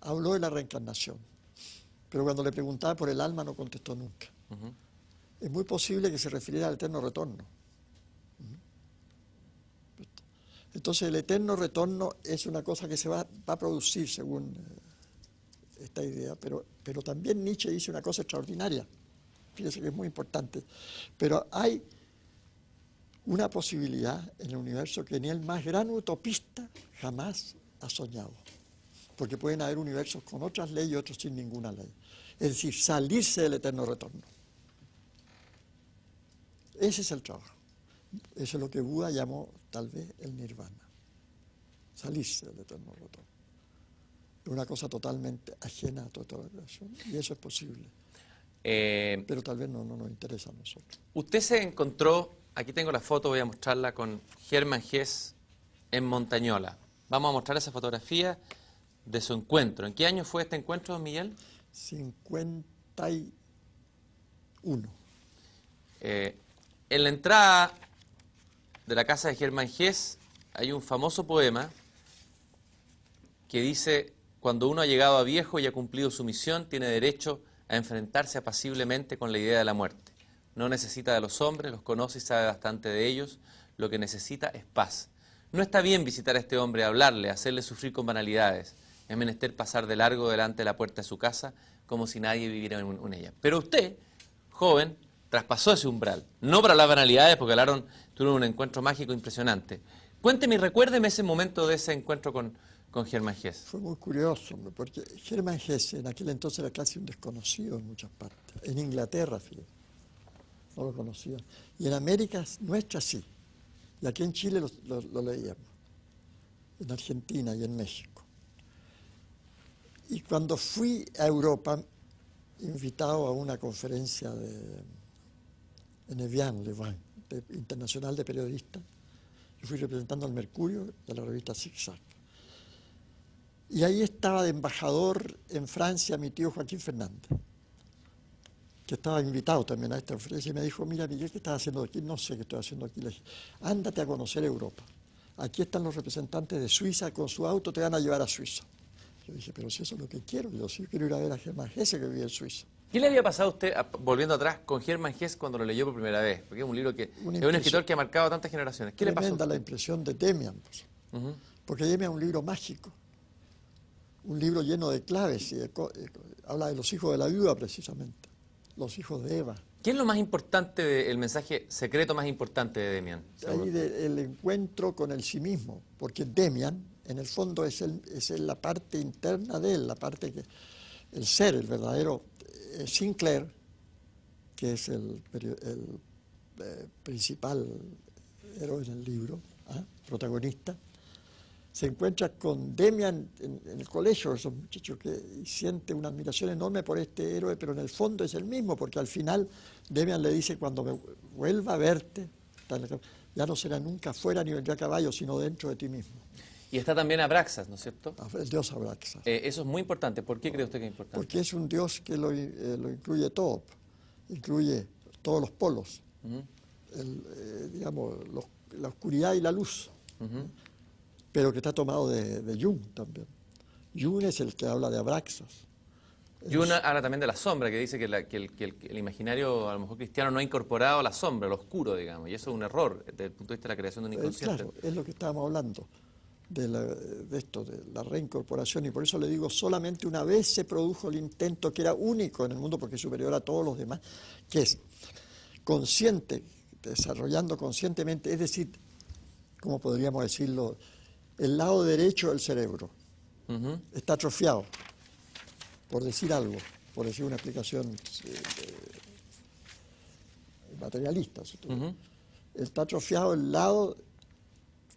habló de la reencarnación, pero cuando le preguntaba por el alma no contestó nunca. Es muy posible que se refiriera al eterno retorno. Entonces el eterno retorno es una cosa que se va a producir según esta idea, pero también Nietzsche dice una cosa extraordinaria, fíjese que es muy importante, pero hay una posibilidad en el universo que ni el más gran utopista jamás ha soñado, porque pueden haber universos con otras leyes y otros sin ninguna ley, es decir, salirse del eterno retorno. Ese es el trabajo. Eso es lo que Buda llamó tal vez el nirvana, salirse del eterno retorno. Es una cosa totalmente ajena a toda la creación y eso es posible. Pero tal vez no nos interesa a nosotros. Usted se encontró, aquí tengo la foto, voy a mostrarla, con Germán Hesse en Montañola. Vamos a mostrar esa fotografía de su encuentro. ¿En qué año fue este encuentro, don Miguel? 51. En la entrada de la casa de Germán Hesse hay un famoso poema que dice: cuando uno ha llegado a viejo y ha cumplido su misión, tiene derecho a enfrentarse apaciblemente con la idea de la muerte. No necesita de los hombres, los conoce y sabe bastante de ellos. Lo que necesita es paz. No está bien visitar a este hombre, hablarle, hacerle sufrir con banalidades. Es menester pasar de largo delante de la puerta de su casa como si nadie viviera en ella. Pero usted, joven, traspasó ese umbral. No para las banalidades, porque tuvieron un encuentro mágico impresionante. Cuénteme y recuérdeme ese momento de ese encuentro con Germán Hesse. Fue muy curioso, porque Germán Hesse en aquel entonces era casi un desconocido en muchas partes. En Inglaterra, fíjate, no lo conocían. Y en América nuestra sí. Y aquí en Chile lo leíamos. En Argentina y en México. Y cuando fui a Europa, invitado a una conferencia en Evian, internacional de periodistas, yo fui representando al Mercurio de la revista Zig-Zag. Y ahí estaba de embajador en Francia mi tío Joaquín Fernández, que estaba invitado también a esta conferencia, y me dijo: mira, Miguel, ¿qué estás haciendo aquí? No sé qué estoy haciendo aquí. Le dije: ándate a conocer Europa. Aquí están los representantes de Suiza, con su auto te van a llevar a Suiza. Yo dije: pero si eso es lo que quiero, yo sí quiero ir a ver a Germán Hesse, que vive en Suiza. ¿Qué le había pasado a usted, volviendo atrás, con Germán Hesse cuando lo leyó por primera vez? Porque es un libro que es un escritor que ha marcado a tantas generaciones. ¿Qué le pasó? Tremenda la impresión de Demian, pues. Porque Demian es un libro mágico, un libro lleno de claves, y habla de los hijos de la viuda precisamente, los hijos de Eva. ¿¿Qué es lo más importante, el mensaje secreto más importante de Demian? Ahí el encuentro con el sí mismo, porque Demian, en el fondo, es la parte interna de él, la parte que, el ser, el verdadero Sinclair, que es el principal héroe del libro, protagonista, se encuentra con Demian en el colegio, esos muchachos que siente una admiración enorme por este héroe, pero en el fondo es el mismo, porque al final Demian le dice: cuando me vuelva a verte, ya no será nunca fuera ni vendrá a caballo, sino dentro de ti mismo. Y está también Abraxas, ¿no es cierto? El dios Abraxas. Eso es muy importante. ¿Por qué cree usted que es importante? Porque es un dios que lo incluye todo, incluye todos los polos, digamos, la oscuridad y la luz. Pero que está tomado de Jung también. Jung es el que habla de Abraxas. Jung habla también de la sombra, que dice que el imaginario, a lo mejor cristiano, no ha incorporado la sombra, lo oscuro, digamos, y eso es un error desde el punto de vista de la creación de un inconsciente. Claro, es lo que estábamos hablando. de la reincorporación, y por eso le digo, solamente una vez se produjo el intento que era único en el mundo porque es superior a todos los demás, que es consciente, desarrollando conscientemente, es decir, ¿cómo podríamos decirlo? El lado derecho del cerebro está atrofiado, por decir algo, por decir una explicación materialista. Está atrofiado el lado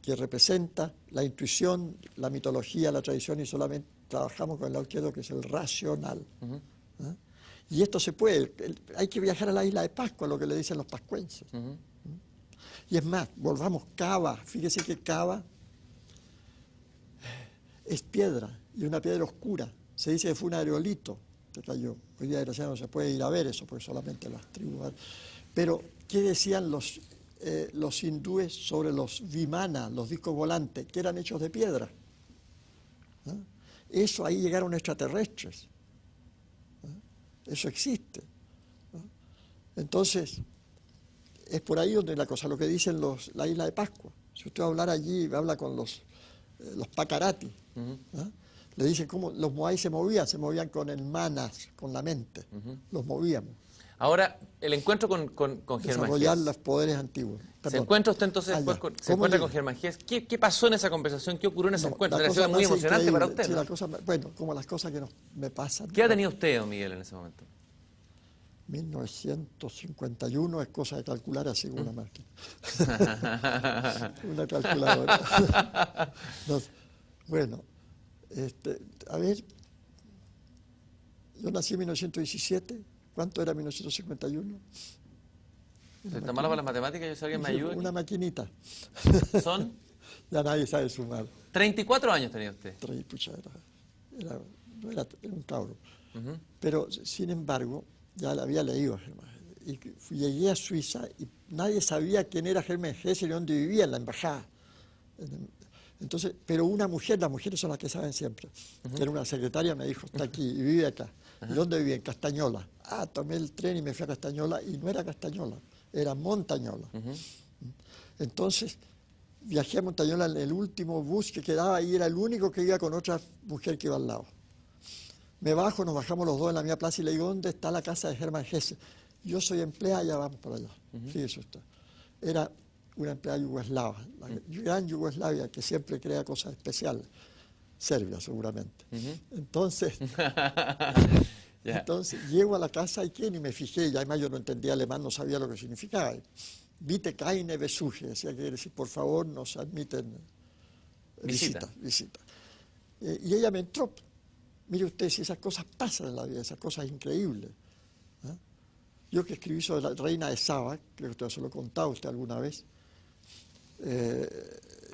que representa la intuición, la mitología, la tradición, y solamente trabajamos con el lado izquierdo, que es el racional. ¿Ah? Y esto se puede, hay que viajar a la isla de Pascua, lo que le dicen los pascuenses. Y es más, volvamos, Cava, fíjese que Cava es piedra, y una piedra oscura. Se dice que fue un aerolito que cayó. Hoy día desgraciadamente no se puede ir a ver eso, porque solamente las tribus. Pero, ¿qué decían los hindúes sobre los vimana, los discos volantes, que eran hechos de piedra? ¿Ah? Eso, ahí llegaron extraterrestres. ¿Ah? Eso existe. ¿Ah? Entonces, es por ahí donde la cosa, lo que dicen la isla de Pascua. Si usted va a hablar allí, habla con los pacarati, ¿ah? Le dicen cómo los moai se movían con el manas, con la mente, los movíamos. Ahora, el encuentro con Germán Desarrollar Hesse. los poderes antiguos. ¿Se encuentra usted entonces después se encuentra con Germán Hesse? ¿Qué pasó en esa conversación? ¿Qué ocurrió en ese encuentro? Debe haber sido muy emocionante para usted, sí, ¿no? Bueno, como las cosas que me pasan. ¿Qué ha tenido usted, don Miguel, en ese momento? 1951 es cosa de calcular así con una máquina. Una calculadora. Entonces, bueno, a ver, yo nací en 1917, ¿cuánto era 1951? ¿Está malo para las matemáticas? Yo sé alguien me ayuda. Una maquinita. ¿Son? Ya nadie sabe sumar. 34 años tenía usted. Pucha, era un cabro. Pero, sin embargo, ya la había leído a Germán. Y llegué a Suiza y nadie sabía quién era Germán Hesse y dónde vivía, en la embajada. Entonces, pero una mujer, las mujeres son las que saben siempre, que era una secretaria, me dijo, está aquí y vive acá. ¿Y dónde vive? En Castañola. Ah, tomé el tren y me fui a Castañola, y no era Castañola, era Montañola. Entonces, viajé a Montañola en el último bus que quedaba y era el único que iba con otra mujer que iba al lado. Me bajo, nos bajamos los dos en la misma plaza y le digo, ¿dónde está la casa de Germán Hesse? Yo soy empleada, ya vamos para allá. Fíjese usted. Era una empleada yugoslava, la gran Yugoslavia, que siempre crea cosas especiales. Serbia, seguramente. Entonces, entonces, llego a la casa y ¿quién? Y me fijé, y además yo no entendía alemán, no sabía lo que significaba. Bitte keine Besuche, decía que quiere decir, por favor, nos admiten visita. Y ella me entró. Mire usted, si esas cosas pasan en la vida, esas cosas increíbles. ¿Ah? Yo que escribí sobre la reina de Saba, creo que usted se lo he contado usted alguna vez,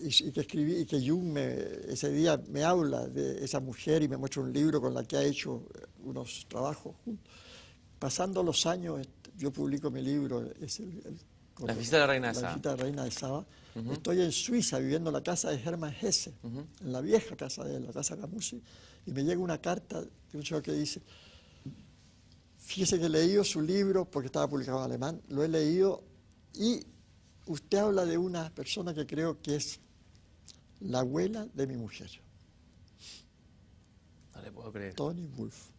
y que escribí, y que Jung ese día me habla de esa mujer y me muestra un libro con la que ha hecho unos trabajos juntos. Pasando los años, yo publico mi libro, La visita de la reina de Saba. La visita de la reina de Saba. Estoy en Suiza viviendo en la casa de Germán Hesse, en la vieja casa de él, la casa Camusi, y me llega una carta de un señor que dice, fíjese que he leído su libro, porque estaba publicado en alemán, lo he leído, y usted habla de una persona que creo que es la abuela de mi mujer. No le puedo creer. Toni Wolff.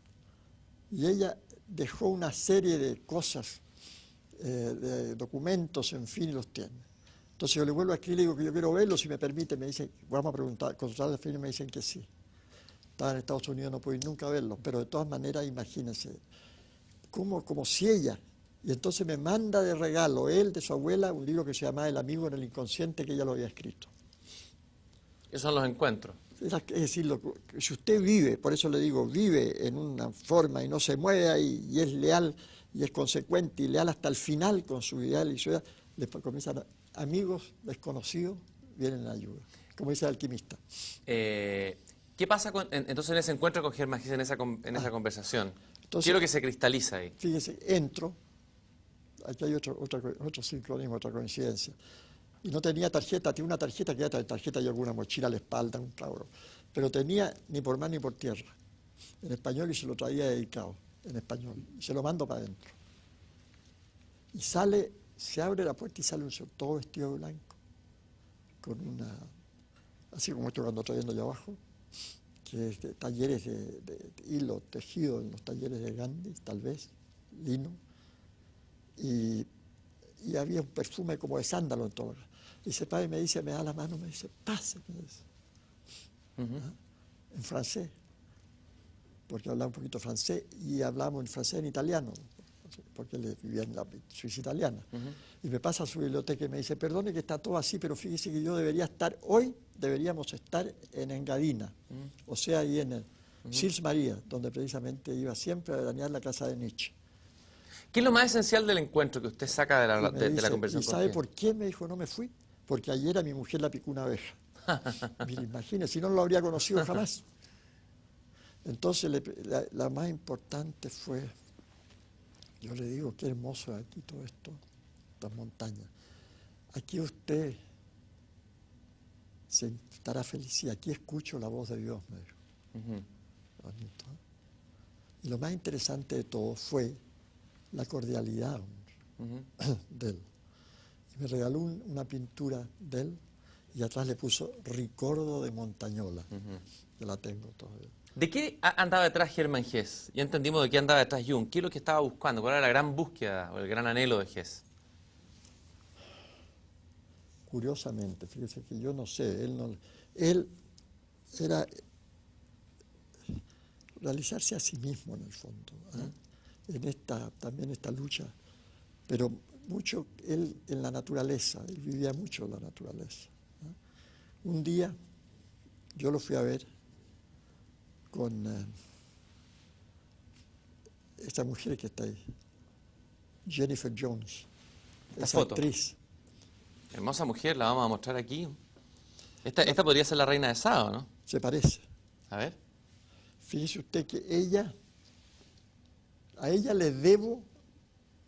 Y ella dejó una serie de cosas, de documentos, en fin, y los tiene. Entonces yo le vuelvo a escribir y le digo que yo quiero verlo, si me permite, me dicen, vamos a preguntar, consultar al fin y me dicen que sí. Estaba en Estados Unidos, no pude nunca verlo, pero de todas maneras, imagínense, como si ella, y entonces me manda de regalo, él, de su abuela, un libro que se llama El amigo en el inconsciente, que ella lo había escrito. Esos son los encuentros. Es decir, si usted vive, por eso le digo, vive en una forma y no se mueve ahí, y es leal, y es consecuente, y leal hasta el final con su ideal y su idea, después comienzan amigos desconocidos, vienen en ayuda, como dice el alquimista. ¿Qué pasa entonces en ese encuentro con Germán Hesse, en esa conversación? Entonces, ¿Qué es lo que se cristaliza ahí? Fíjese, entro, aquí hay otro sincronismo, otra coincidencia. Y no tenía tarjeta, tenía una tarjeta que era tarjeta y alguna mochila a la espalda, un cabro. Pero tenía ni por mar ni por tierra, en español, y se lo traía dedicado, en español. Y se lo mando para adentro. Y se abre la puerta y sale un señor todo vestido de blanco, con así como estoy cuando trayendo allá abajo, que es de talleres de hilo tejido en los talleres de Gandhi, tal vez, lino, y había un perfume como de sándalo en todo. Y ese padre me dice, me da la mano, me dice, pase, me dice, en francés, porque hablaba un poquito francés y hablamos en francés en italiano, porque él vivía en la Suiza italiana. Y me pasa a su biblioteca y me dice, perdone que está todo así, pero fíjese que yo debería estar, hoy deberíamos estar en Engadina, o sea, ahí en el Sils María, donde precisamente iba siempre a veranear la casa de Nietzsche. ¿Qué es lo más esencial del encuentro que usted saca de Y la, me de la dice, conversación ¿y con sabe Gil? por qué? Me dijo, no me fui, porque ayer a mi mujer la picó una abeja. Mire, imagínese, si no lo habría conocido jamás. Entonces, la más importante fue, yo le digo, qué hermoso es aquí todo esto, estas montañas. Aquí usted se estará feliz y aquí escucho la voz de Dios, me dijo. Bonito, ¿eh? Y lo más interesante de todo fue la cordialidad de él. Y me regaló una pintura de él y atrás le puso Ricordo de Montañola, que la tengo todavía. ¿De qué andaba detrás Hermann Hesse? Ya entendimos de qué andaba detrás Jung. ¿Qué es lo que estaba buscando? ¿Cuál era la gran búsqueda o el gran anhelo de Hesse? Curiosamente, fíjese que yo no sé, él era realizarse a sí mismo en el fondo, en también esta lucha, pero mucho él en la naturaleza, él vivía mucho en la naturaleza. Un día yo lo fui a ver con esta mujer que está ahí, Jennifer Jones, Esta esa foto. actriz. Hermosa mujer, la vamos a mostrar aquí. Esta podría ser la reina de Sado, ¿no? Se parece. A ver. Fíjese usted que a ella le debo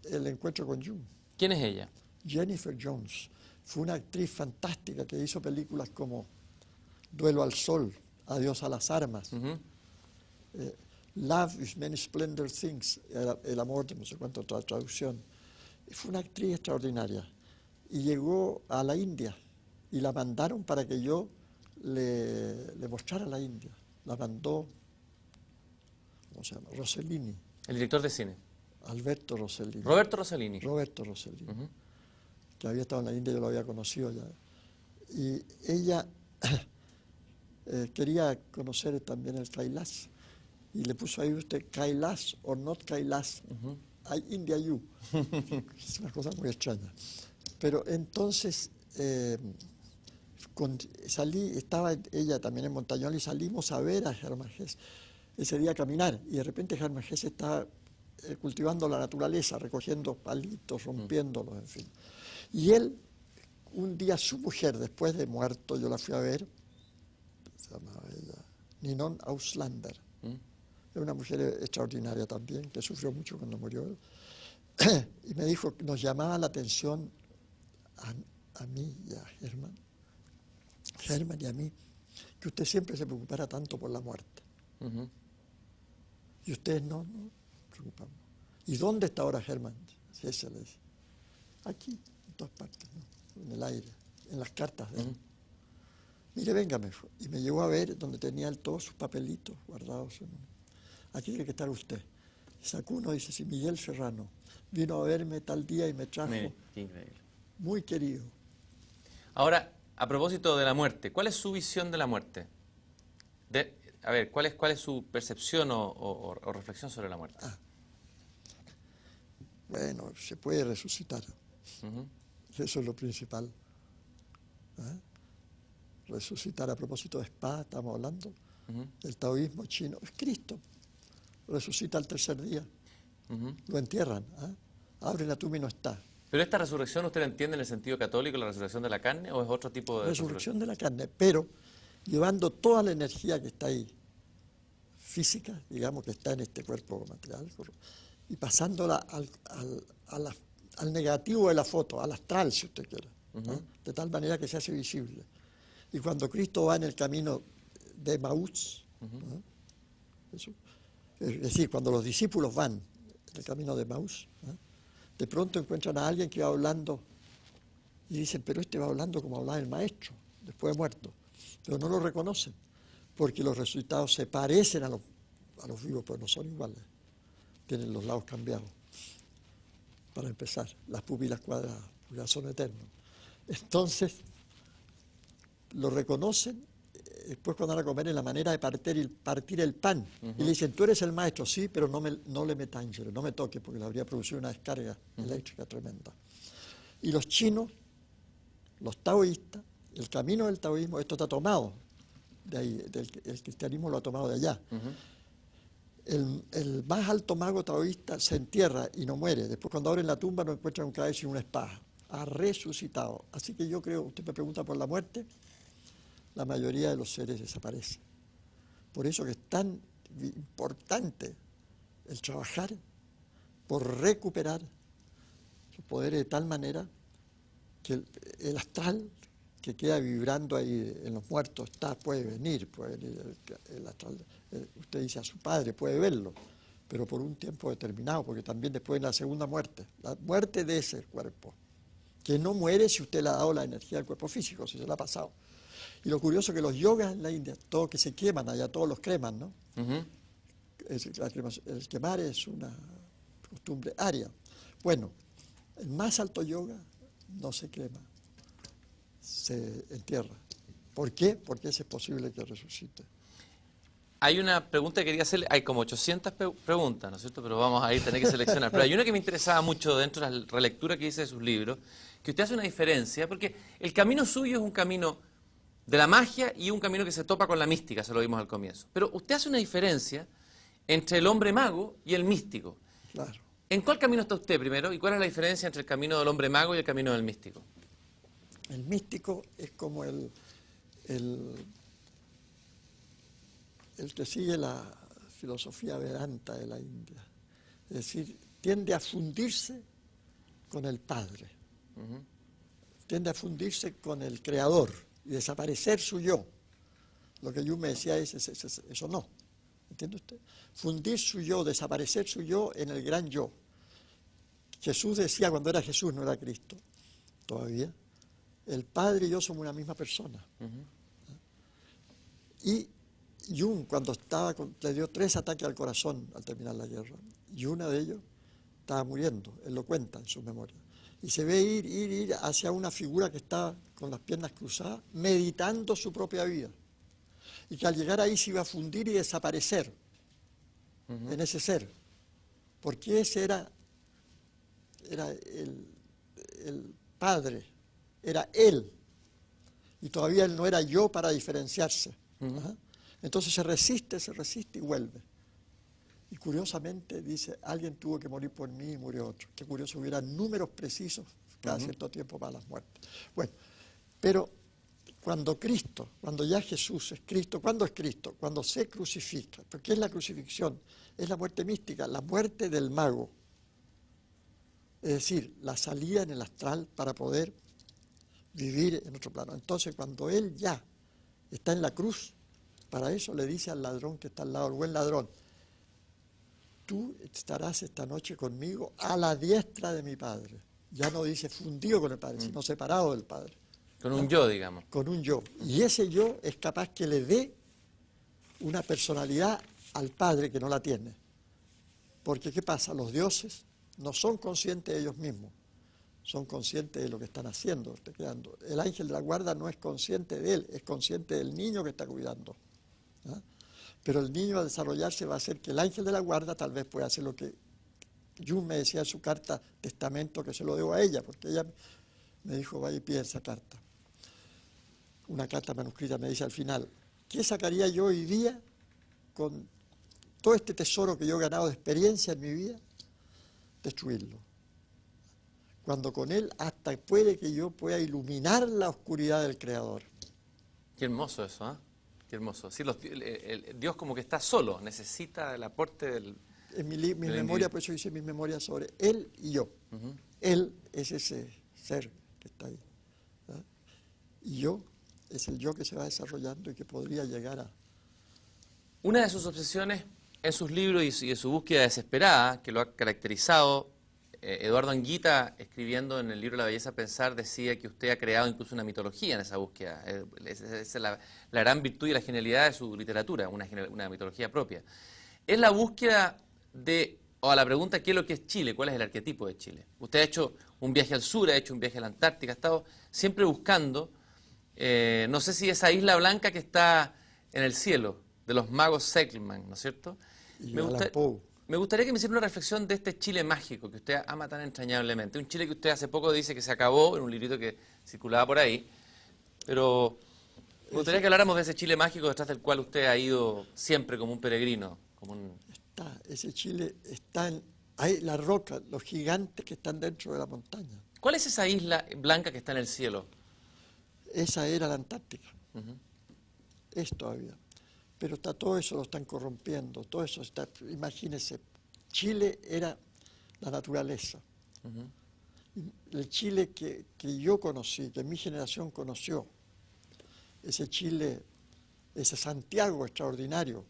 el encuentro con Jung. ¿Quién es ella? Jennifer Jones fue una actriz fantástica que hizo películas como Duelo al Sol, Adiós a las Armas, Love is Many Splendid Things, el amor de no sé cuánto otra traducción. Fue una actriz extraordinaria y llegó a la India y la mandaron para que yo le mostrara la India. La mandó, ¿cómo se llama? Rossellini, El director de cine. Alberto Rossellini. Roberto Rossellini. Roberto Rossellini, que había estado en la India, yo lo había conocido ya. Y ella quería conocer también el Kailash y le puso ahí usted Kailash o not Kailash, India You. Es una cosa muy extraña. Pero entonces estaba ella también en Montañola y salimos a ver a Hermann Hesse ese día a caminar y de repente Hermann Hesse estaba cultivando la naturaleza, recogiendo palitos, rompiéndolos, en fin. Y él, un día su mujer, después de muerto, yo la fui a ver, se llamaba ella, Ninon Auslander. Era una mujer extraordinaria también, que sufrió mucho cuando murió él. Y me dijo que nos llamaba la atención a mí y a Hermann y a mí, que usted siempre se preocupara tanto por la muerte. Y ustedes no preocupamos. ¿Y dónde está ahora Hermann? Si ese le dice. Aquí, en todas partes, ¿no? En el aire, en las cartas de él. Mire, venga, me dijo. Y me llevó a ver donde tenía él todos sus papelitos guardados. Aquí tiene que estar usted. Y sacó uno, dice, si Miguel Serrano vino a verme tal día y me trajo. Mire, qué increíble. Muy querido. Ahora, a propósito de la muerte, ¿cuál es su visión de la muerte? A ver, ¿cuál es su percepción o reflexión sobre la muerte? Bueno, se puede resucitar. Eso es lo principal. Resucitar, a propósito de Spa, estamos hablando, el taoísmo chino, es Cristo. Resucita al tercer día. Lo entierran. Abre la tumba y no está. ¿Pero esta resurrección usted la entiende en el sentido católico, la resurrección de la carne, o es otro tipo de Resurrección de la carne, pero llevando toda la energía que está ahí, física, digamos, que está en este cuerpo material, y pasándola al negativo de la foto, al astral, si usted quiere, de tal manera que se hace visible. Y cuando Cristo va en el camino de Maús, es decir, cuando los discípulos van en el camino de Maús, de pronto encuentran a alguien que va hablando y dicen, pero este va hablando como hablaba el maestro, después de muerto. pero no lo reconocen, porque los resucitados se parecen a los vivos, pero no son iguales. Tienen los lados cambiados. Para empezar, las pupilas cuadradas, ya son eternos. Entonces, lo reconocen, después cuando van a comer en la manera de partir el pan. Y le dicen, tú eres el maestro, sí, pero no le metangere, no me toques, porque le habría producido una descarga eléctrica tremenda. Y los chinos, los taoístas, el camino del taoísmo, esto está tomado de ahí, el cristianismo lo ha tomado de allá. El más alto mago taoísta se entierra y no muere. Después cuando abren la tumba no encuentran un cadáver sino una espada. Ha resucitado. Así que yo creo, usted me pregunta por la muerte, la mayoría de los seres desaparecen. Por eso que es tan importante el trabajar por recuperar sus poderes de tal manera que el astral que queda vibrando ahí en los muertos puede venir el astral. Usted dice a su padre, puede verlo, pero por un tiempo determinado, porque también después de la segunda muerte, la muerte de ese cuerpo, que no muere si usted le ha dado la energía al cuerpo físico, si se la ha pasado. Y lo curioso es que los yogas en la India, todos que se queman, allá todos los creman, ¿no? El quemar es una costumbre aria. Bueno, el más alto yoga no se quema, se entierra. ¿Por qué? Porque es posible que resucite. Hay una pregunta que quería hacerle, hay como 800 preguntas, ¿no es cierto? Pero vamos a ir, tener que seleccionar. Pero hay una que me interesaba mucho dentro de la relectura que hice de sus libros, que usted hace una diferencia, porque el camino suyo es un camino de la magia y un camino que se topa con la mística, se lo vimos al comienzo. Pero usted hace una diferencia entre el hombre mago y el místico. Claro. ¿En cuál camino está usted primero y cuál es la diferencia entre el camino del hombre mago y el camino del místico? El místico es como el que sigue la filosofía Vedanta de la India. Es decir, tiende a fundirse con el Padre. Tiende a fundirse con el Creador y desaparecer su yo. Lo que yo me decía es eso no. ¿Entiende usted? Fundir su yo, desaparecer su yo en el gran yo. Jesús decía cuando era Jesús, no era Cristo, todavía, el Padre y yo somos una misma persona. Y Jung, cuando le dio 3 ataques al corazón al terminar la guerra, y uno de ellos estaba muriendo, él lo cuenta en su memoria. Y se ve ir hacia una figura que está con las piernas cruzadas, meditando su propia vida. Y que al llegar ahí se iba a fundir y desaparecer en ese ser. Porque ese era el Padre, era Él. Y todavía Él no era yo para diferenciarse. Entonces se resiste y vuelve. Y curiosamente dice, alguien tuvo que morir por mí y murió otro. Qué curioso, hubiera números precisos cada cierto tiempo para las muertes. Bueno, pero cuando ya Jesús es Cristo, ¿cuándo es Cristo? Cuando se crucifica. ¿Pero qué es la crucifixión? Es la muerte mística, la muerte del mago. Es decir, la salida en el astral para poder vivir en otro plano. Entonces, cuando Él ya está en la cruz, para eso le dice al ladrón que está al lado, el buen ladrón, tú estarás esta noche conmigo a la diestra de mi Padre. Ya no dice fundido con el Padre, sino separado del Padre. Con un yo, digamos. Con un yo. Y ese yo es capaz que le dé una personalidad al Padre que no la tiene. Porque, ¿qué pasa? Los dioses no son conscientes de ellos mismos, son conscientes de lo que están haciendo. El ángel de la guarda no es consciente de él, es consciente del niño que está cuidando. Pero el niño al desarrollarse va a hacer que el ángel de la guarda tal vez pueda hacer lo que Jung me decía en su carta testamento, que se lo debo a ella, porque ella me dijo, vaya y pide esa carta. Una carta manuscrita me dice al final, ¿qué sacaría yo hoy día con todo este tesoro que yo he ganado de experiencia en mi vida? Destruirlo. Cuando con él hasta puede que yo pueda iluminar la oscuridad del Creador. Qué hermoso eso, ¿eh? Qué hermoso. Sí, Dios como que está solo, necesita el aporte del... En mi memoria, por eso hice mis memorias sobre él y yo. Él es ese ser que está ahí. ¿Verdad? Y yo es el yo que se va desarrollando y que podría llegar a... Una de sus obsesiones en sus libros y en su búsqueda desesperada, que lo ha caracterizado Eduardo Anguita, escribiendo en el libro La belleza pensar, decía que usted ha creado incluso una mitología en esa búsqueda. Esa es la gran virtud y la genialidad de su literatura, una mitología propia. Es la búsqueda de, o a la pregunta, ¿qué es lo que es Chile? ¿Cuál es el arquetipo de Chile? Usted ha hecho un viaje al sur, ha hecho un viaje a la Antártica, ha estado siempre buscando, no sé si esa isla blanca que está en el cielo, de los magos Sekelman, ¿no es cierto? Y Me Alan gusta- Poe. Me gustaría que me hiciera una reflexión de este Chile mágico que usted ama tan entrañablemente. Un Chile que usted hace poco dice que se acabó, en un librito que circulaba por ahí. Pero me gustaría que habláramos de ese Chile mágico detrás del cual usted ha ido siempre como un peregrino. Ese Chile está hay la roca, los gigantes que están dentro de la montaña. ¿Cuál es esa isla blanca que está en el cielo? Esa era la Antártica. Es todavía. Pero todo eso lo están corrompiendo, todo eso está, imagínense, Chile era la naturaleza. El Chile que yo conocí, que mi generación conoció, ese Chile, ese Santiago extraordinario,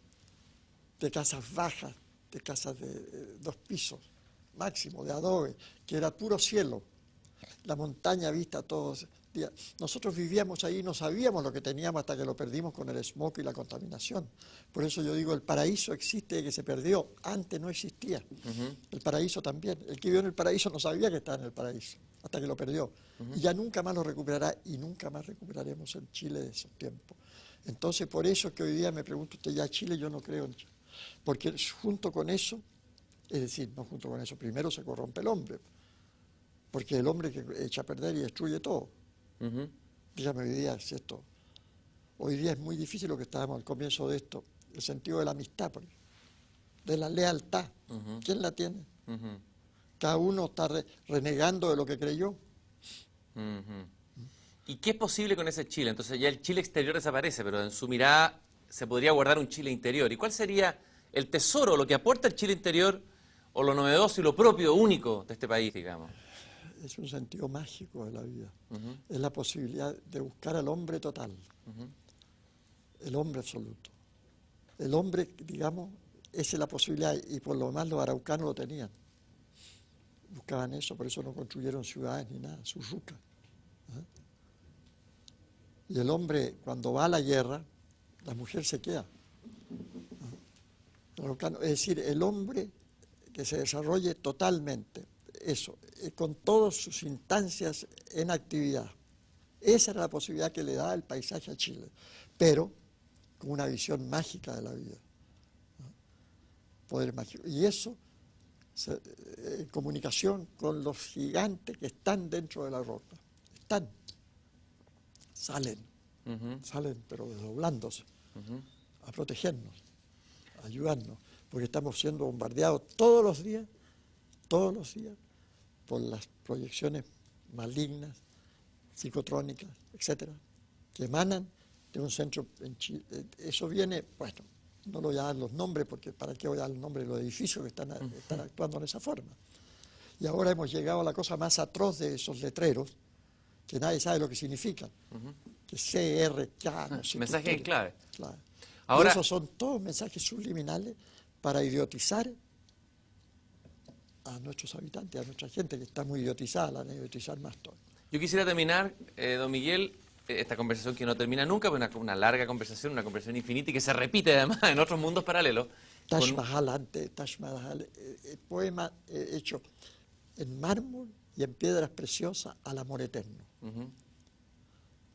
de casas bajas, de casas de 2 pisos, máximo, de adobe, que era puro cielo, la montaña vista todos los días. Nosotros vivíamos ahí y no sabíamos lo que teníamos hasta que lo perdimos con el smog y la contaminación. Por eso yo digo, el paraíso existe, que se perdió, antes no existía. El paraíso también, el que vivió en el paraíso no sabía que estaba en el paraíso, hasta que lo perdió. Y ya nunca más lo recuperará y nunca más recuperaremos el Chile de esos tiempos. Entonces, por eso es que hoy día me pregunto usted, ya Chile, yo no creo en Chile. Porque junto con eso, es decir, no junto con eso, primero se corrompe el hombre, porque el hombre que echa a perder y destruye todo. Dígame hoy día si esto, hoy día es muy difícil lo que estábamos al comienzo de esto, el sentido de la amistad, de la lealtad. ¿Quién la tiene? Cada uno está renegando de lo que creyó. ¿Y qué es posible con ese Chile? Entonces ya el Chile exterior desaparece, pero en su mirada se podría guardar un Chile interior. ¿Y cuál sería el tesoro, lo que aporta el Chile interior, o lo novedoso y lo propio, único de este país, digamos? Es un sentido mágico de la vida. Es la posibilidad de buscar al hombre total, el hombre absoluto. El hombre, digamos, esa es la posibilidad, y por lo demás los araucanos lo tenían. Buscaban eso, por eso no construyeron ciudades ni nada, sus rucas. Y el hombre, cuando va a la guerra, la mujer se queda. Es decir, el hombre que se desarrolle totalmente, eso, con todas sus instancias en actividad. Esa era la posibilidad que le da el paisaje a Chile, pero con una visión mágica de la vida. Poder mágico. Y eso, en comunicación con los gigantes que están dentro de la roca. Salen, pero desdoblándose, a protegernos, a ayudarnos, porque estamos siendo bombardeados todos los días, por las proyecciones malignas, psicotrónicas, etcétera, que emanan de un centro en Chile. Eso viene, bueno, no lo voy a dar los nombres, porque para qué voy a dar los nombres de los edificios que están actuando de esa forma. Y ahora hemos llegado a la cosa más atroz de esos letreros, que nadie sabe lo que significan, que CRK, no sé mensaje qué en clave. Claro. Ahora, y esos son todos mensajes subliminales para idiotizar a nuestros habitantes, a nuestra gente que está muy idiotizada, la van a idiotizar más todo. yo quisiera terminar, don Miguel, esta conversación que no termina nunca, pues una larga conversación, una conversación infinita y que se repite además en otros mundos paralelos. Taj Mahal, poema hecho en mármol y en piedras preciosas al amor eterno.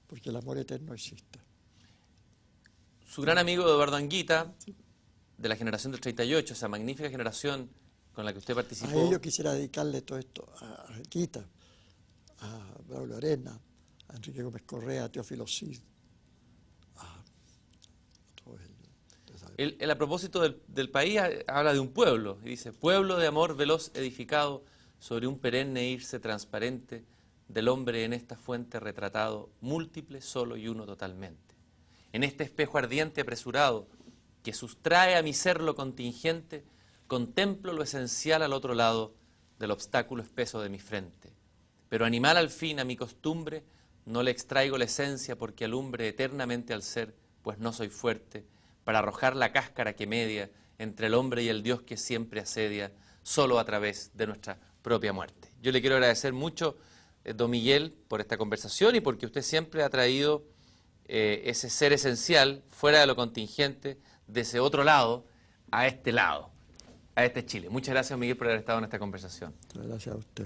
Porque el amor eterno existe. Su gran amigo Eduardo Anguita, de la generación del 38, esa magnífica generación con la que usted participó. A ellos quisiera dedicarle todo esto, a Anguita, a Braulio Arena, a Enrique Gómez Correa, a Teófilo Cid, a todos ellos. Él, a propósito del país, habla de un pueblo, y dice, pueblo de amor veloz edificado sobre un perenne irse transparente del hombre en esta fuente retratado, múltiple, solo y uno totalmente. En este espejo ardiente apresurado, que sustrae a mi ser lo contingente, contemplo lo esencial al otro lado del obstáculo espeso de mi frente. Pero animal al fin a mi costumbre, no le extraigo la esencia porque alumbre eternamente al ser, pues no soy fuerte, para arrojar la cáscara que media entre el hombre y el Dios que siempre asedia, solo a través de nuestra propia muerte. Yo le quiero agradecer mucho, don Miguel, por esta conversación y porque usted siempre ha traído ese ser esencial, fuera de lo contingente, de ese otro lado, a este Chile. Muchas gracias, Miguel, por haber estado en esta conversación. Gracias a usted.